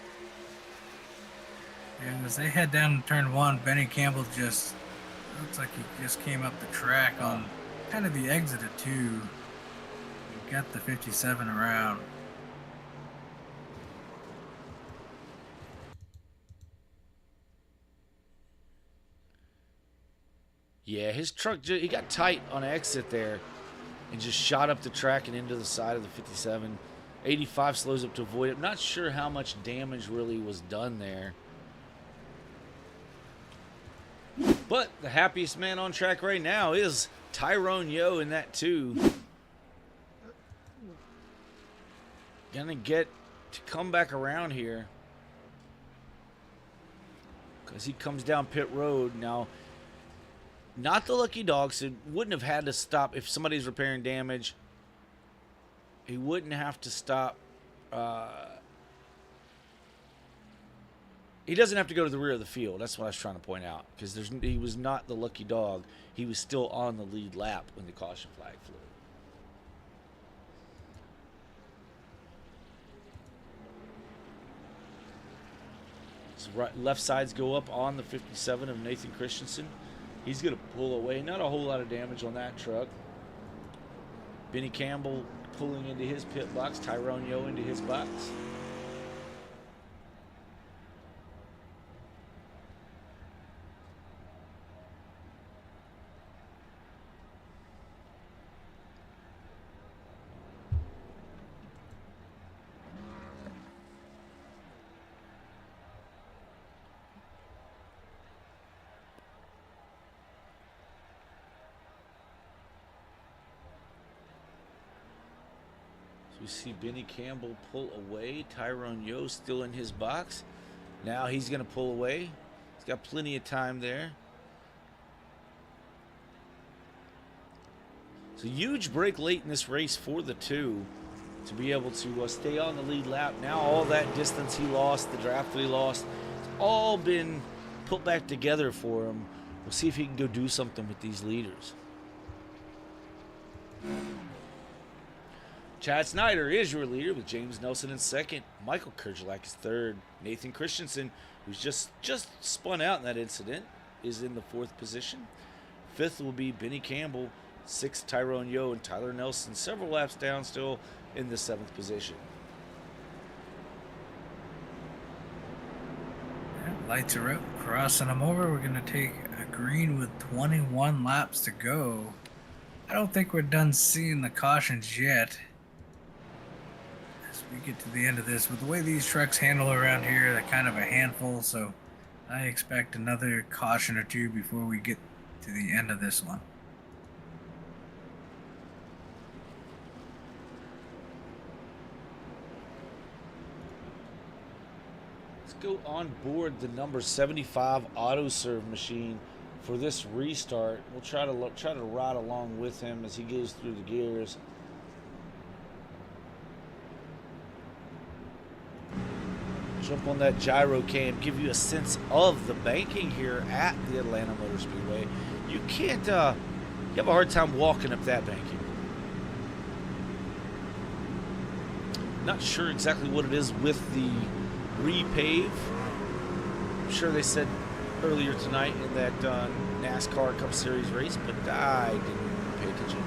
And as they head down to turn 1, Benny Campbell just... looks like he just came up the track on kind of the exit at 2. He got the 57 around. Yeah, his truck, he got tight on exit there and just shot up the track and into the side of the 57. 85 slows up to avoid it. I'm not sure how much damage really was done there. But the happiest man on track right now is Tyrone Yo in that 2. Gonna get to come back around here because he comes down pit road. Now, not the lucky dog, so wouldn't have had to stop if somebody's repairing damage. He wouldn't have to stop. He doesn't have to go to the rear of the field. That's what I was trying to point out. Because he was not the lucky dog. He was still on the lead lap when the caution flag flew. So left sides go up on the 57 of Nathan Christensen. He's going to pull away. Not a whole lot of damage on that truck. Benny Campbell pulling into his pit box. Tyrone Yo into his box. We see Benny Campbell pull away. Tyrone Yo still in his box. Now he's going to pull away. He's got plenty of time there. It's a huge break late in this race for the 2 to be able to stay on the lead lap. Now all that distance he lost, the draft that he lost, it's all been put back together for him. We'll see if he can go do something with these leaders. Chad Snyder is your leader with James Nelson in second. Michael Kerjelak is third. Nathan Christensen, who's just spun out in that incident, is in the fourth position. Fifth will be Benny Campbell. Sixth, Tyrone Yo and Tyler Nelson, several laps down still in the seventh position. Yeah, lights are up, crossing them over. We're going to take a green with 21 laps to go. I don't think we're done seeing the cautions yet. As we get to the end of this, with the way these trucks handle around here, they're kind of a handful, so I expect another caution or two before we get to the end of this one. Go on board the number 75 auto serve machine for this restart. We'll try to ride along with him as he goes through the gears. Jump on that gyro cam, give you a sense of the banking here at the Atlanta Motor Speedway. You can't you have a hard time walking up that banking. Not sure exactly what it is with the repave. I'm sure they said earlier tonight in that NASCAR Cup Series race, but I didn't pay attention.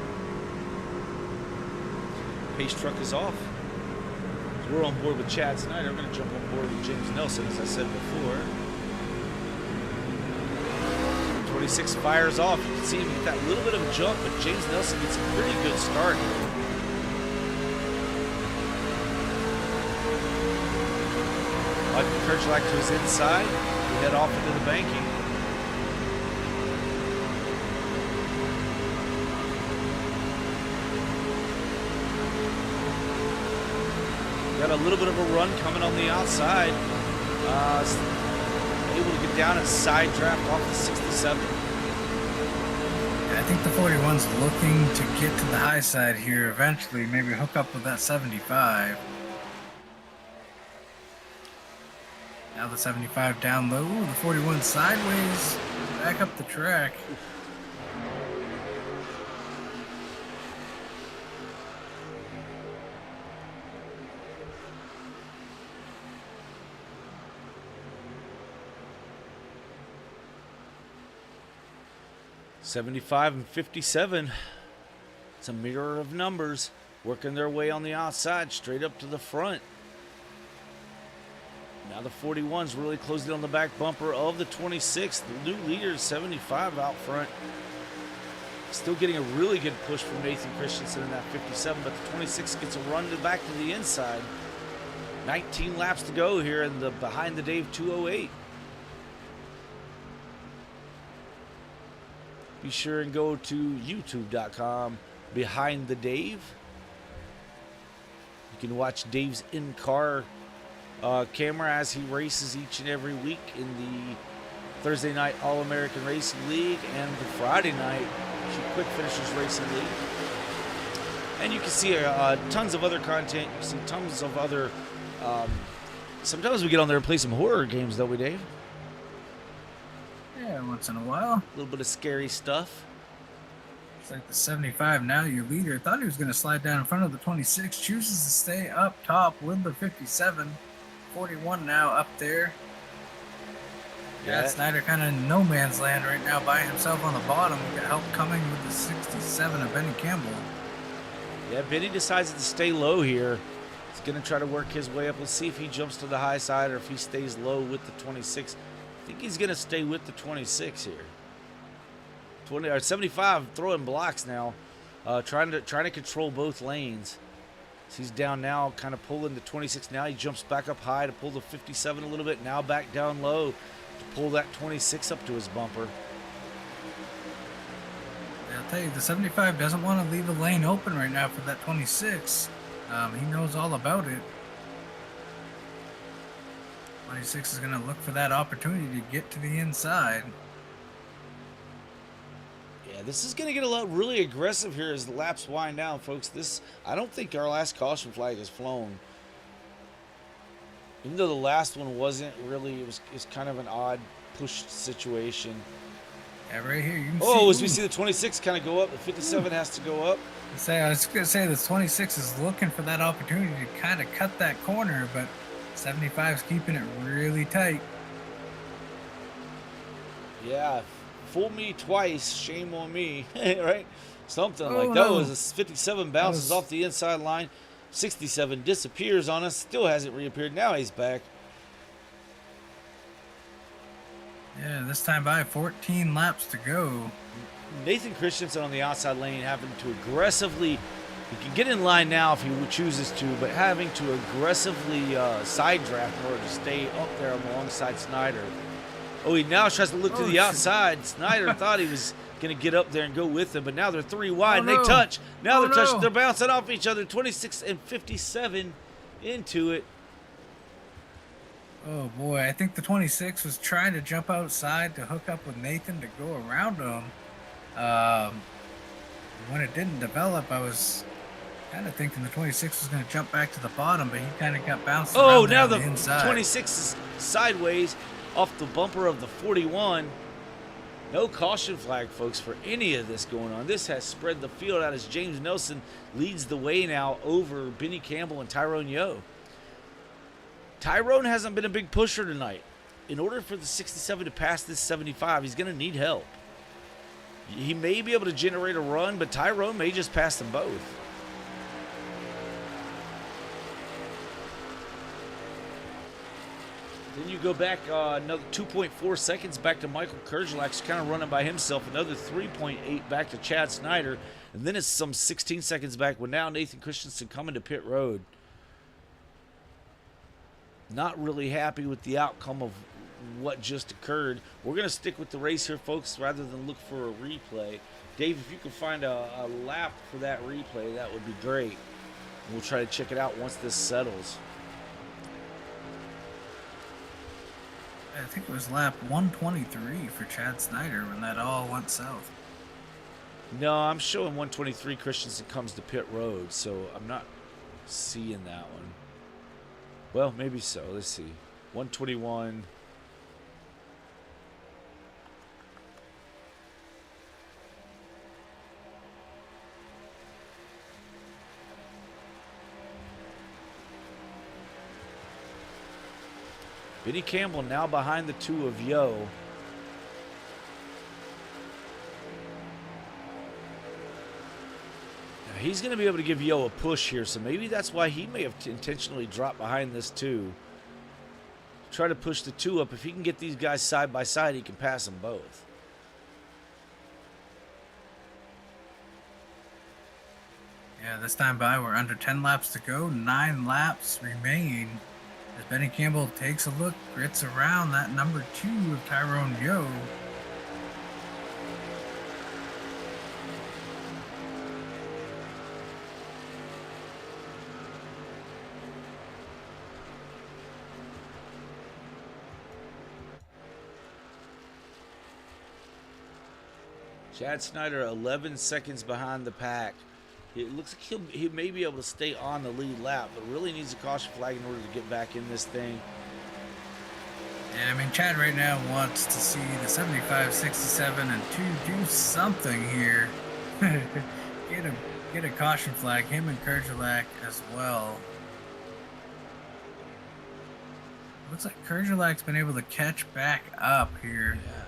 Pace truck is off. We're on board with Chad Snyder. We're going to jump on board with James Nelson, as I said before. 26 fires off. You can see him get that little bit of a jump, but James Nelson gets a pretty good start here. Michael Kerjelak to his inside. We head off into the banking. Got a little bit of a run coming on the outside. Able to get down and side draft off the 67. Yeah, I think the 41's looking to get to the high side here eventually, maybe hook up with that 75. Now the 75 down low, the 41 sideways, back up the track. 75 and 57. It's a mirror of numbers working their way on the outside straight up to the front. Now the 41's really closed in on the back bumper of the 26. The new leader is 75 out front. Still getting a really good push from Nathan Christensen in that 57, but the 26 gets a run back to the inside. 19 laps to go here in the behind the Dave 208. Be sure and go to youtube.com behind the Dave. You can watch Dave's in-car camera as he races each and every week in the Thursday night All-American Racing League and the Friday night Quick Finishers Racing League. And you can see tons of other content. You see tons of other... sometimes we get on there and play some horror games, don't we, Dave? Yeah, once in a while. A little bit of scary stuff. It's like the 75 now, your leader. Thought he was going to slide down in front of the 26. Chooses to stay up top with the 57. 41 now up there. Yeah, Snyder kind of in no man's land right now by himself on the bottom. We got help coming with the 67 of Benny Campbell. Yeah, Benny decides to stay low here. He's going to try to work his way up. Let's see if he jumps to the high side or if he stays low with the 26. I think he's going to stay with the 26 here. 75 throwing blocks now, trying to control both lanes. So he's down now, kind of pulling the 26. Now he jumps back up high to pull the 57 a little bit. Now back down low to pull that 26 up to his bumper. I'll tell you, the 75 doesn't want to leave a lane open right now for that 26. He knows all about it. 26 is going to look for that opportunity to get to the inside. Yeah, this is going to get really aggressive here as the laps wind down, folks. I don't think our last caution flag is flown. Even though the last one wasn't really, it was kind of an odd push situation. Yeah, right here. You can Oh, as see. we see the 26 kind of go up, the 57 has to go up. I was going to say the 26 is looking for that opportunity to kind of cut that corner, but 75 is keeping it really tight. Yeah, fool me twice, shame on me, right? Something Oh, like that. no. Was a 57 bounces off the inside line. 67 disappears on us, still hasn't reappeared. Now he's back. Yeah, this time by 14 laps to go. Nathan Christensen on the outside lane having to aggressively, he can get in line now if he chooses to, but having to aggressively side draft in order to stay up there alongside Snyder. Oh, he now tries to look to the outside. Snyder thought he was going to get up there and go with him, but now they're 3 wide and they touch. Now they're touching, they're bouncing off each other. 26 and 57 into it. Oh boy, I think the 26 was trying to jump outside to hook up with Nathan to go around him. When it didn't develop, I was kind of thinking the 26 was going to jump back to the bottom, but he kind of got bounced around. Oh, now the inside. 26 is sideways off the bumper of the 41. No caution flag, folks, for any of this going on. This has spread the field out as James Nelson leads the way now over Benny Campbell and Tyrone Yo. Tyrone hasn't been a big pusher tonight. In order for the 67 to pass this 75, he's going to need help. He may be able to generate a run, but Tyrone may just pass them both. Then you go back another 2.4 seconds back to Michael Kerjlak's kind of running by himself. Another 3.8 back to Chad Snyder. And then it's some 16 seconds back when now Nathan Christensen coming to pit road. Not really happy with the outcome of what just occurred. We're going to stick with the race here, folks, rather than look for a replay. Dave, if you can find a lap for that replay, that would be great. We'll try to check it out once this settles. I think it was lap 123 for Chad Snyder when that all went south. No, I'm showing 123 Christensen comes to pit road, so I'm not seeing that one. Well, maybe so. Let's see. 121. Benny Campbell now behind the 2 of Yo. Now he's going to be able to give Yo a push here, so maybe that's why he may have intentionally dropped behind this 2. Try to push the 2 up. If he can get these guys side by side, he can pass them both. Yeah, this time by, we're under 10 laps to go. 9 laps remain. As Benny Campbell takes a look, grits around that number 2 of Tyrone Yo. Chad Snyder 11 seconds behind the pack. It looks like he may be able to stay on the lead lap, but really needs a caution flag in order to get back in this thing. Yeah, I mean, Chad right now wants to see the 75, 67, and 2 do something here. get a caution flag, him and Kerjlak as well. Looks like Kerjlak's been able to catch back up here. Yeah.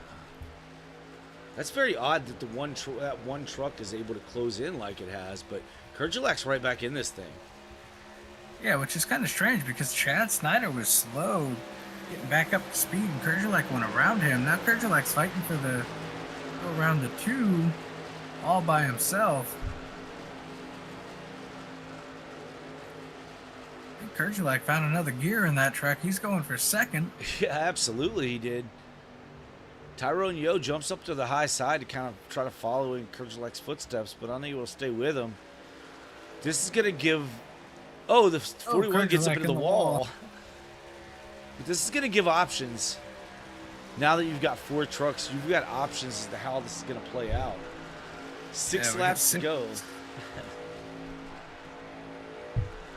That's very odd that that one truck is able to close in like it has, but Kerjlak's right back in this thing. Yeah, which is kind of strange because Chad Snyder was slow getting back up to speed and Kerjlak went around him. Now Kerjlak's fighting for the go around the 2 all by himself. I think Kerjlak found another gear in that truck. He's going for second. Yeah, absolutely he did. Tyrone Yo jumps up to the high side to kind of try to follow in Kerjlak's footsteps, but unable to stay with him. This is going to give... Oh, the 41 gets up into the wall. But this is going to give options. Now that you've got 4 trucks, you've got options as to how this is going to play out. 6 laps to go.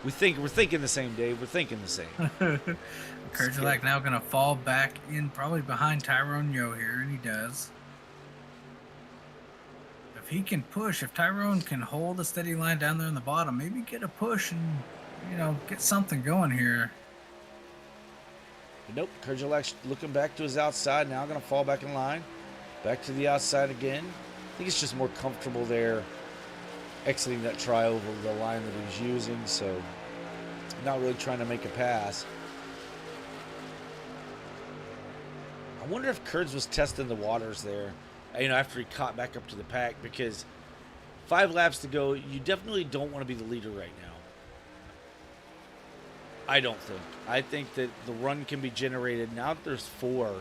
We're thinking the same, Dave. We're thinking the same. Kerjlak now going to fall back in probably behind Tyrone Yo here, and he does. if he can push, if Tyrone can hold a steady line down there in the bottom, maybe get a push and, you know, get something going here. Nope, Kerjelak looking back to his outside, now going to fall back in line. Back to the outside again. I think it's just more comfortable there exiting that try over the line that he was using, so not really trying to make a pass. I wonder if Kurds was testing the waters there, you know, after he caught back up to the pack, because 5 laps to go, you definitely don't want to be the leader right now. I don't think. I think that the run can be generated. Now that there's 4,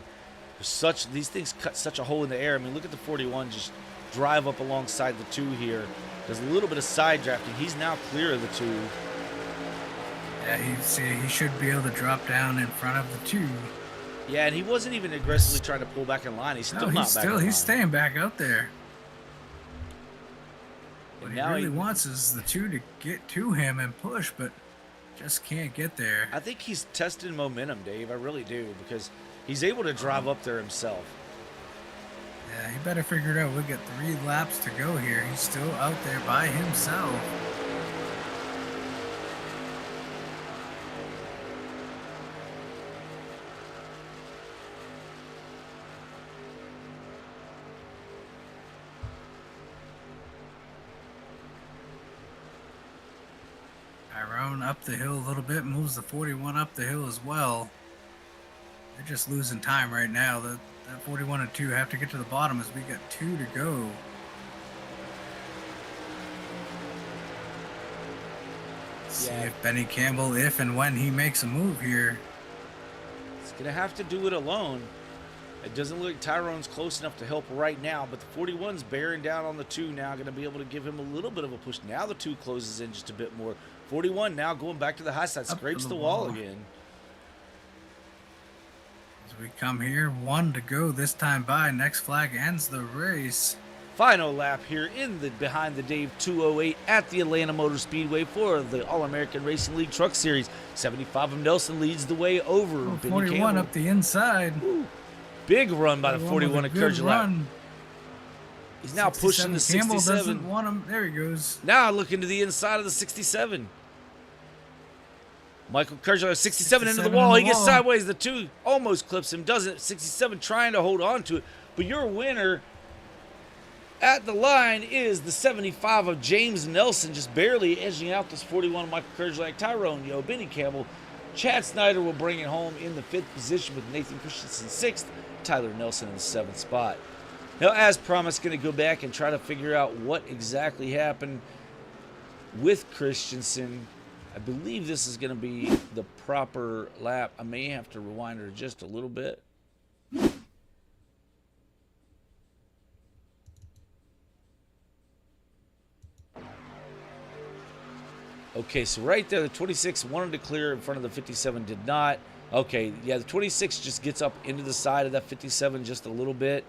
these things cut such a hole in the air. I mean, look at the 41 just drive up alongside the 2 here. There's a little bit of side drafting. He's now clear of the 2. Yeah, he should be able to drop down in front of the 2. Yeah, and he wasn't even aggressively trying to pull back in line. He's still not back in line. He's staying back out there. What And he really wants is the 2 to get to him and push, but just can't get there. I think he's testing momentum, Dave. I really do, because he's able to drive up there himself. Yeah, he better figure it out. We'll get 3 laps to go here. He's still out there by himself. Tyrone up the hill a little bit, moves the 41 up the hill as well. They're just losing time right now. That 41 and 2 have to get to the bottom as we got 2 to go. See if Benny Campbell, if and when he makes a move here. He's going to have to do it alone. It doesn't look like Tyrone's close enough to help right now, but the 41's bearing down on the 2 now, going to be able to give him a little bit of a push. Now the 2 closes in just a bit more. 41 now going back to the high side, scrapes the wall again. As we come here, 1 to go this time by. Next flag ends the race. Final lap here in the Behind the Dave 208 at the Atlanta Motor Speedway for the All-American Racing League Truck Series. 75 of Nelson leads the way over. 41 up the inside. Ooh. Big run by the 41 of Kerjelak. He's now pushing the 67. Campbell doesn't want him. There he goes. Now looking to the inside of the 67. Michael Kerjelak, 67 into the wall. He gets sideways. The 2 almost clips him, doesn't. 67 trying to hold on to it. But your winner at the line is the 75 of James Nelson, just barely edging out this 41 of Michael Kerjelak. Tyrone Yo, Benny Campbell. Chad Snyder will bring it home in the 5th position with Nathan Christensen 6th. Tyler Nelson in the 7th spot. Now, as promised, going to go back and try to figure out what exactly happened with Christensen. I believe this is going to be the proper lap. I may have to rewind her just a little bit. Okay, so right there, the 26 wanted to clear in front of the 57, did not. Okay, yeah, the 26 just gets up into the side of that 57 just a little bit.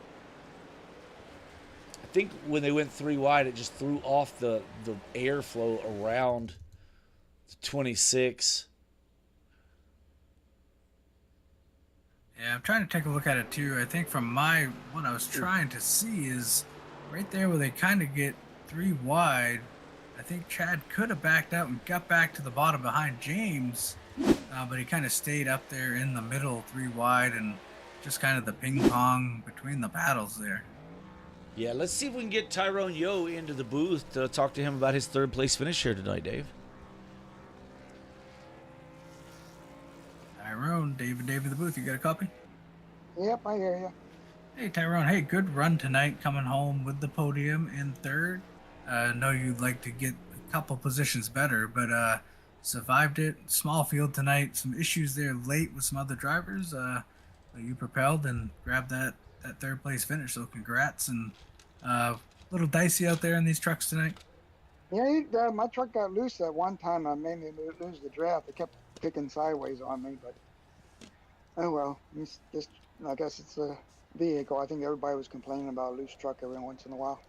I think when they went 3 wide, it just threw off the airflow around the 26. Yeah, I'm trying to take a look at it too. I think from what I was trying to see is right there where they kind of get 3 wide. I think Chad could have backed out and got back to the bottom behind James, but he kind of stayed up there in the middle, 3 wide, and just kind of the ping pong between the paddles there. Yeah, let's see if we can get Tyrone Yo into the booth to talk to him about his 3rd place finish here tonight, Dave. Tyrone, David the booth, you got a copy? Yep, I hear you. Hey, Tyrone. Hey, good run tonight, coming home with the podium in 3rd. I know you'd like to get a couple positions better, but survived it. Small field tonight. Some issues there late with some other drivers. But you propelled and grabbed that 3rd place finish, so congrats. And a little dicey out there in these trucks tonight. Yeah, my truck got loose at one time. I made me lose the draft. It kept picking sideways on me, but oh well. It's just, I guess it's a vehicle. I think everybody was complaining about a loose truck every once in a while.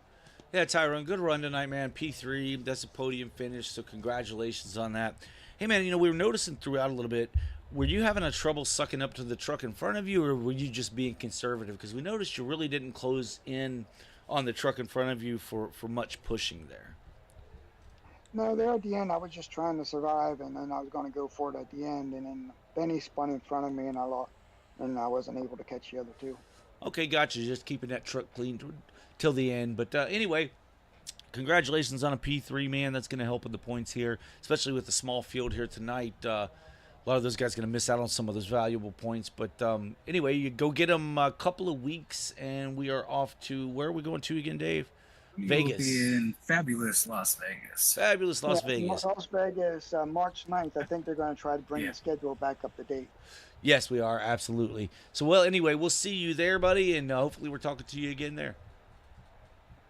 Yeah, Tyrone, good run tonight, man. P3, that's a podium finish, so congratulations on that. Hey, man, we were noticing throughout a little bit, were you having a trouble sucking up to the truck in front of you, or were you just being conservative? Because we noticed you really didn't close in on the truck in front of you for much pushing there. No, there at the end, I was just trying to survive, and then I was going to go for it at the end, and then Benny spun in front of me, and I lost, and I wasn't able to catch the other two. Okay, gotcha. Just keeping that truck clean till the end. But anyway, congratulations on a P3, man. That's going to help in the points here, especially with the small field here tonight. A lot of those guys are going to miss out on some of those valuable points. But anyway, you go get them a couple of weeks, and we are off to, where are we going to again, Dave? Vegas. We'll be in fabulous Las Vegas. Fabulous Las Vegas. Las Vegas, March 9th. I think they're going to try to bring the schedule back up to date. Yes, we are. Absolutely. So, well, anyway, we'll see you there, buddy, and hopefully we're talking to you again there.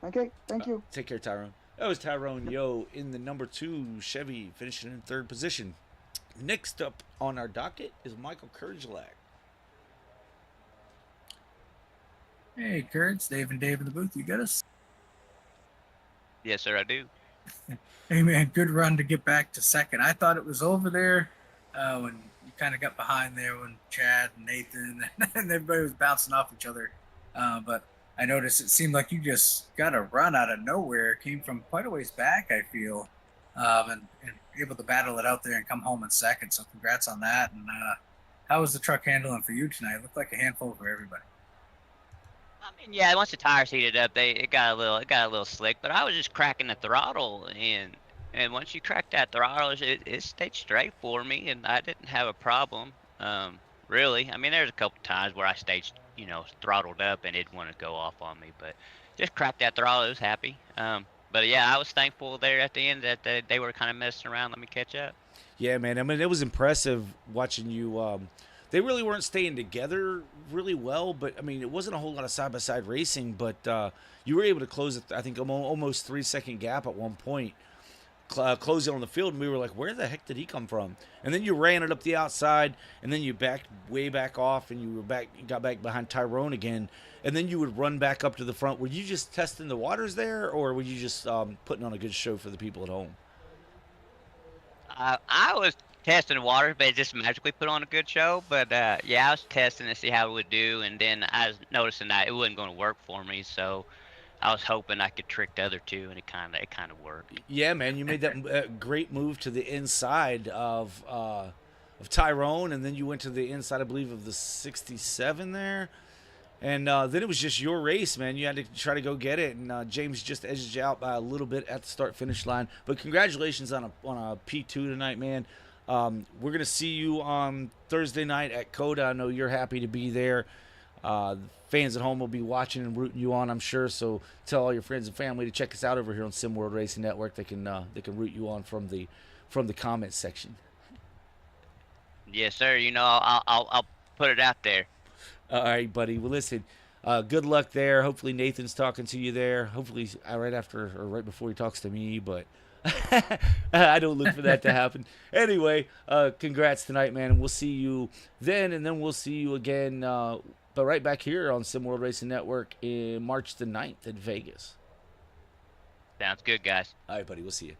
Okay, thank you. Take care, Tyrone. That was Tyrone Yo in the number 2 Chevy, finishing in 3rd position. Next up on our docket is Michael Kurgelak. Hey, Kurt, it's Dave and Dave in the booth. You got us? Yes, sir, I do. Hey, man, good run to get back to 2nd. I thought it was over there when you kind of got behind there when Chad and Nathan and everybody was bouncing off each other. But I noticed it seemed like you just got a run out of nowhere. It came from quite a ways back, I feel, and able to battle it out there and come home in 2nd. So congrats on that. And how was the truck handling for you tonight? It looked like a handful for everybody. I mean, yeah, once the tires heated up, it got a little slick. But I was just cracking the throttle, and once you crack that throttle, it stayed straight for me, and I didn't have a problem. Really, I mean, there's a couple times where I stayed, throttled up and it didn't want to go off on me, but just cracked that throttle. I was happy. But yeah, I was thankful there at the end that they were kind of messing around, let me catch up. Yeah, man. I mean, it was impressive watching you. They really weren't staying together really well, but I mean, it wasn't a whole lot of side-by-side racing, but you were able to close, I think, almost 3-second gap at one point, closing on the field, and we were like, where the heck did he come from? And then you ran it up the outside, and then you backed way back off, and you got back behind Tyrone again, and then you would run back up to the front. Were you just testing the waters there, or were you just putting on a good show for the people at home? I was testing the waters, but it just magically put on a good show. But yeah, I was testing to see how it would do, and then I was noticing that it wasn't going to work for me, so I was hoping I could trick the other two, and it kind of worked. Yeah, man, you made that great move to the inside of Tyrone, and then you went to the inside, I believe, of the 67 there. And then it was just your race, man. You had to try to go get it, and James just edged you out by a little bit at the start-finish line. But congratulations on a P2 tonight, man. We're going to see you on Thursday night at CODA. I know you're happy to be there. Fans at home will be watching and rooting you on, I'm sure. So tell all your friends and family to check us out over here on Sim World Racing Network. They can root you on from the comments section. Yes, sir. I'll put it out there. All right, buddy. Well, listen, good luck there. Hopefully Nathan's talking to you there. Hopefully right after or right before he talks to me, but I don't look for that to happen. Anyway, congrats tonight, man. And we'll see you then, and then we'll see you again, but right back here on Sim World Racing Network in March the 9th at Vegas. Sounds good, guys. All right, buddy. We'll see you.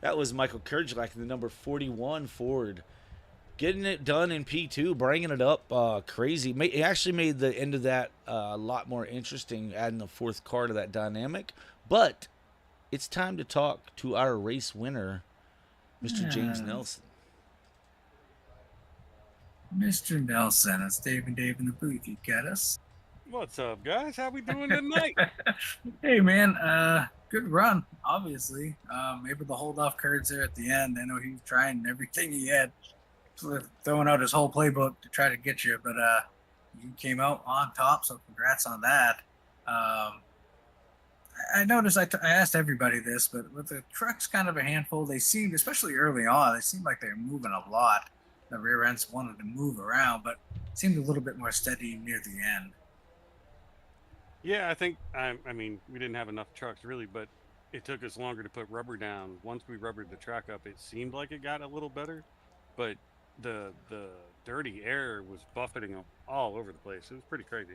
That was Michael Kurgelak in the number 41 Ford. Getting it done in P2, bringing it up crazy. It actually made the end of that a lot more interesting, adding the 4th car to that dynamic. But it's time to talk to our race winner, Mr. James Nelson. Mr. Nelson, it's Dave and Dave in the booth. You get us? What's up, guys? How we doing tonight? Hey, man. Good run, obviously. Able to hold off Kurtz there at the end. I know he was trying everything he had, throwing out his whole playbook to try to get you, but you came out on top, so congrats on that. I noticed, I asked everybody this, but with the trucks kind of a handful, they seemed, especially early on, they seemed like they were moving a lot. The rear ends wanted to move around, but seemed a little bit more steady near the end. Yeah, I think, I mean, we didn't have enough trucks really, but it took us longer to put rubber down. Once we rubbered the track up, it seemed like it got a little better, but the dirty air was buffeting them all over the place. It was pretty crazy.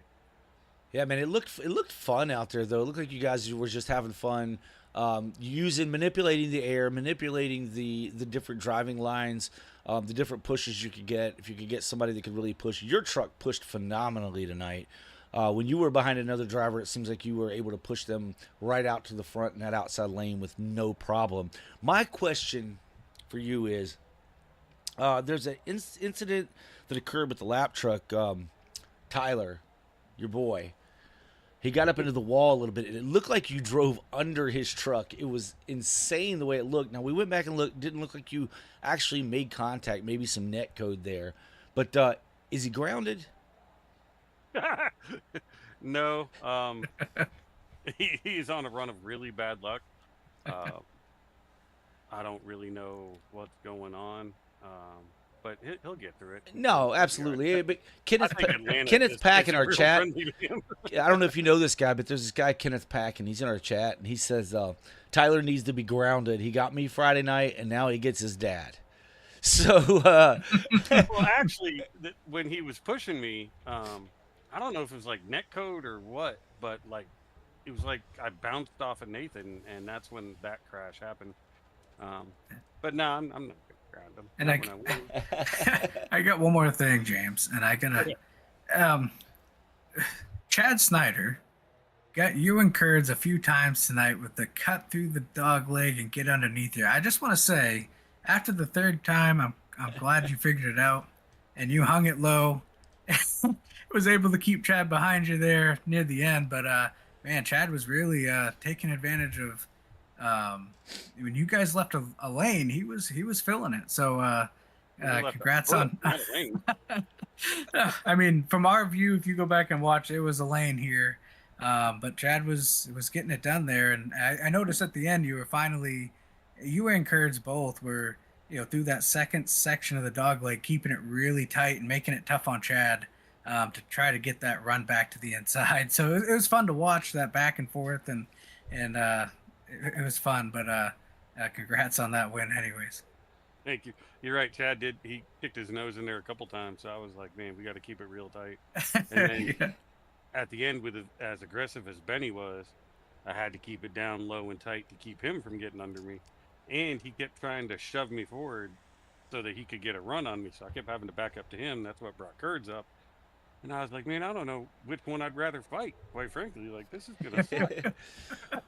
Yeah, man, it looked fun out there, though. It looked like you guys were just having fun, manipulating the air, manipulating the different driving lines, the different pushes you could get. If you could get somebody that could really push. Your truck pushed phenomenally tonight. When you were behind another driver, it seems like you were able to push them right out to the front in that outside lane with no problem. My question for you is, there's an incident that occurred with the lap truck. Tyler, your boy, he got up into the wall a little bit, and it looked like you drove under his truck. It was insane the way it looked. Now, we went back and looked. Didn't look like you actually made contact, maybe some net code there. But is he grounded? No. He's on a run of really bad luck. I don't really know what's going on. But he'll get through it. No, absolutely. But Kenneth Kenneth Pack in our chat. I don't know if you know this guy, but there's this guy, Kenneth Pack, and he's in our chat, and he says, Tyler needs to be grounded. He got me Friday night, and now he gets his dad. So, well, actually, when he was pushing me, I don't know if it was like net code or what, but like it was like I bounced off of Nathan, and that's when that crash happened. But no, I'm not gonna ground him. And I got one more thing, James, and I gotta. Chad Snyder got you and Kurds a few times tonight with the cut through the dog leg and get underneath you. I just want to say, after the third time, I'm glad you figured it out, and you hung it low. Was able to keep Chad behind you there near the end, but man, Chad was really taking advantage of when you guys left a lane. He was filling it. So congrats on. I mean, from our view, if you go back and watch, it was a lane here, but Chad was getting it done there, and I noticed at the end you and Kurds both were through that second section of the dog leg, keeping it really tight and making it tough on Chad. To try to get that run back to the inside. So it was fun to watch that back and forth, and it was fun, but congrats on that win anyways. Thank you. You're right, Chad he kicked his nose in there a couple times, so I was like, man, we got to keep it real tight. And then at the end, with as aggressive as Benny was, I had to keep it down low and tight to keep him from getting under me, and he kept trying to shove me forward so that he could get a run on me, so I kept having to back up to him. That's what brought Kurds up. And I was like, man, I don't know which one I'd rather fight, quite frankly. Like, this is going to suck.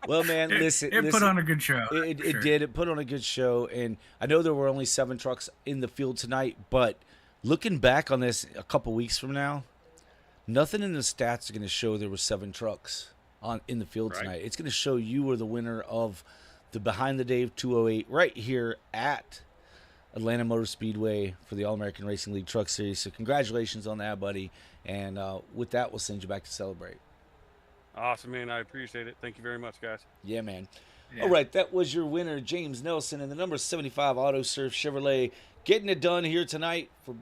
Well, man, listen. It put on a good show. It did. It put on a good show. And I know there were only 7 trucks in the field tonight, but looking back on this a couple weeks from now, nothing in the stats are going to show there were 7 trucks in the field tonight. It's going to show you were the winner of the Behind the Dave 208 right here at Atlanta Motor Speedway for the All-American Racing League Truck Series. So congratulations on that, buddy. And with that, we'll send you back to celebrate. Awesome, man. I appreciate it. Thank you very much, guys. Yeah, man. Yeah. All right, that was your winner, James Nelson, and the number 75 Auto Surf Chevrolet, getting it done here tonight for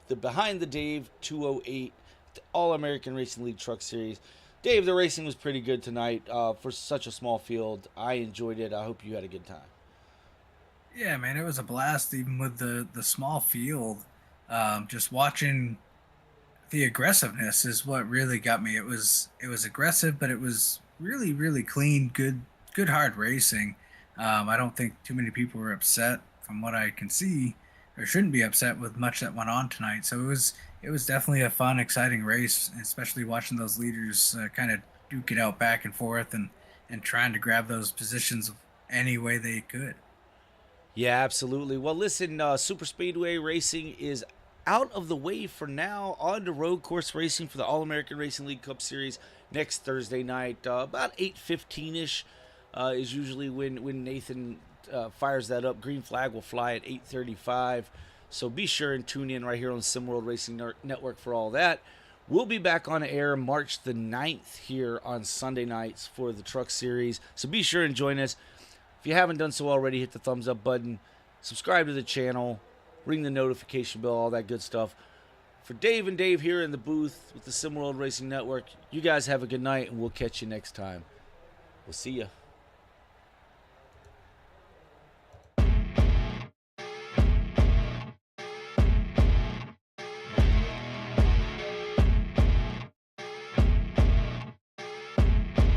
the Behind the Dave 208, the All-American Racing League Truck Series. Dave, the racing was pretty good tonight for such a small field. I enjoyed it. I hope you had a good time. Yeah, man, it was a blast, even with the small field. Just watching the aggressiveness is what really got me. It was aggressive, but it was really, really clean, good hard racing. I don't think too many people were upset from what I can see, or shouldn't be upset with much that went on tonight. So it was definitely a fun, exciting race, especially watching those leaders kind of duke it out back and forth and trying to grab those positions any way they could. Yeah, absolutely. Well, listen, Super Speedway racing is out of the way for now. On to road course racing for the All-American Racing League Cup Series next Thursday night. About 8:15-ish is usually when Nathan fires that up. Green flag will fly at 8:35. So be sure and tune in right here on SimWorld Racing Network for all that. We'll be back on air March the 9th here on Sunday nights for the Truck Series. So be sure and join us. If you haven't done so already, hit the thumbs up button, subscribe to the channel, ring the notification bell, all that good stuff. For Dave and Dave here in the booth with the SimWorld Racing Network, you guys have a good night, and we'll catch you next time. We'll see ya.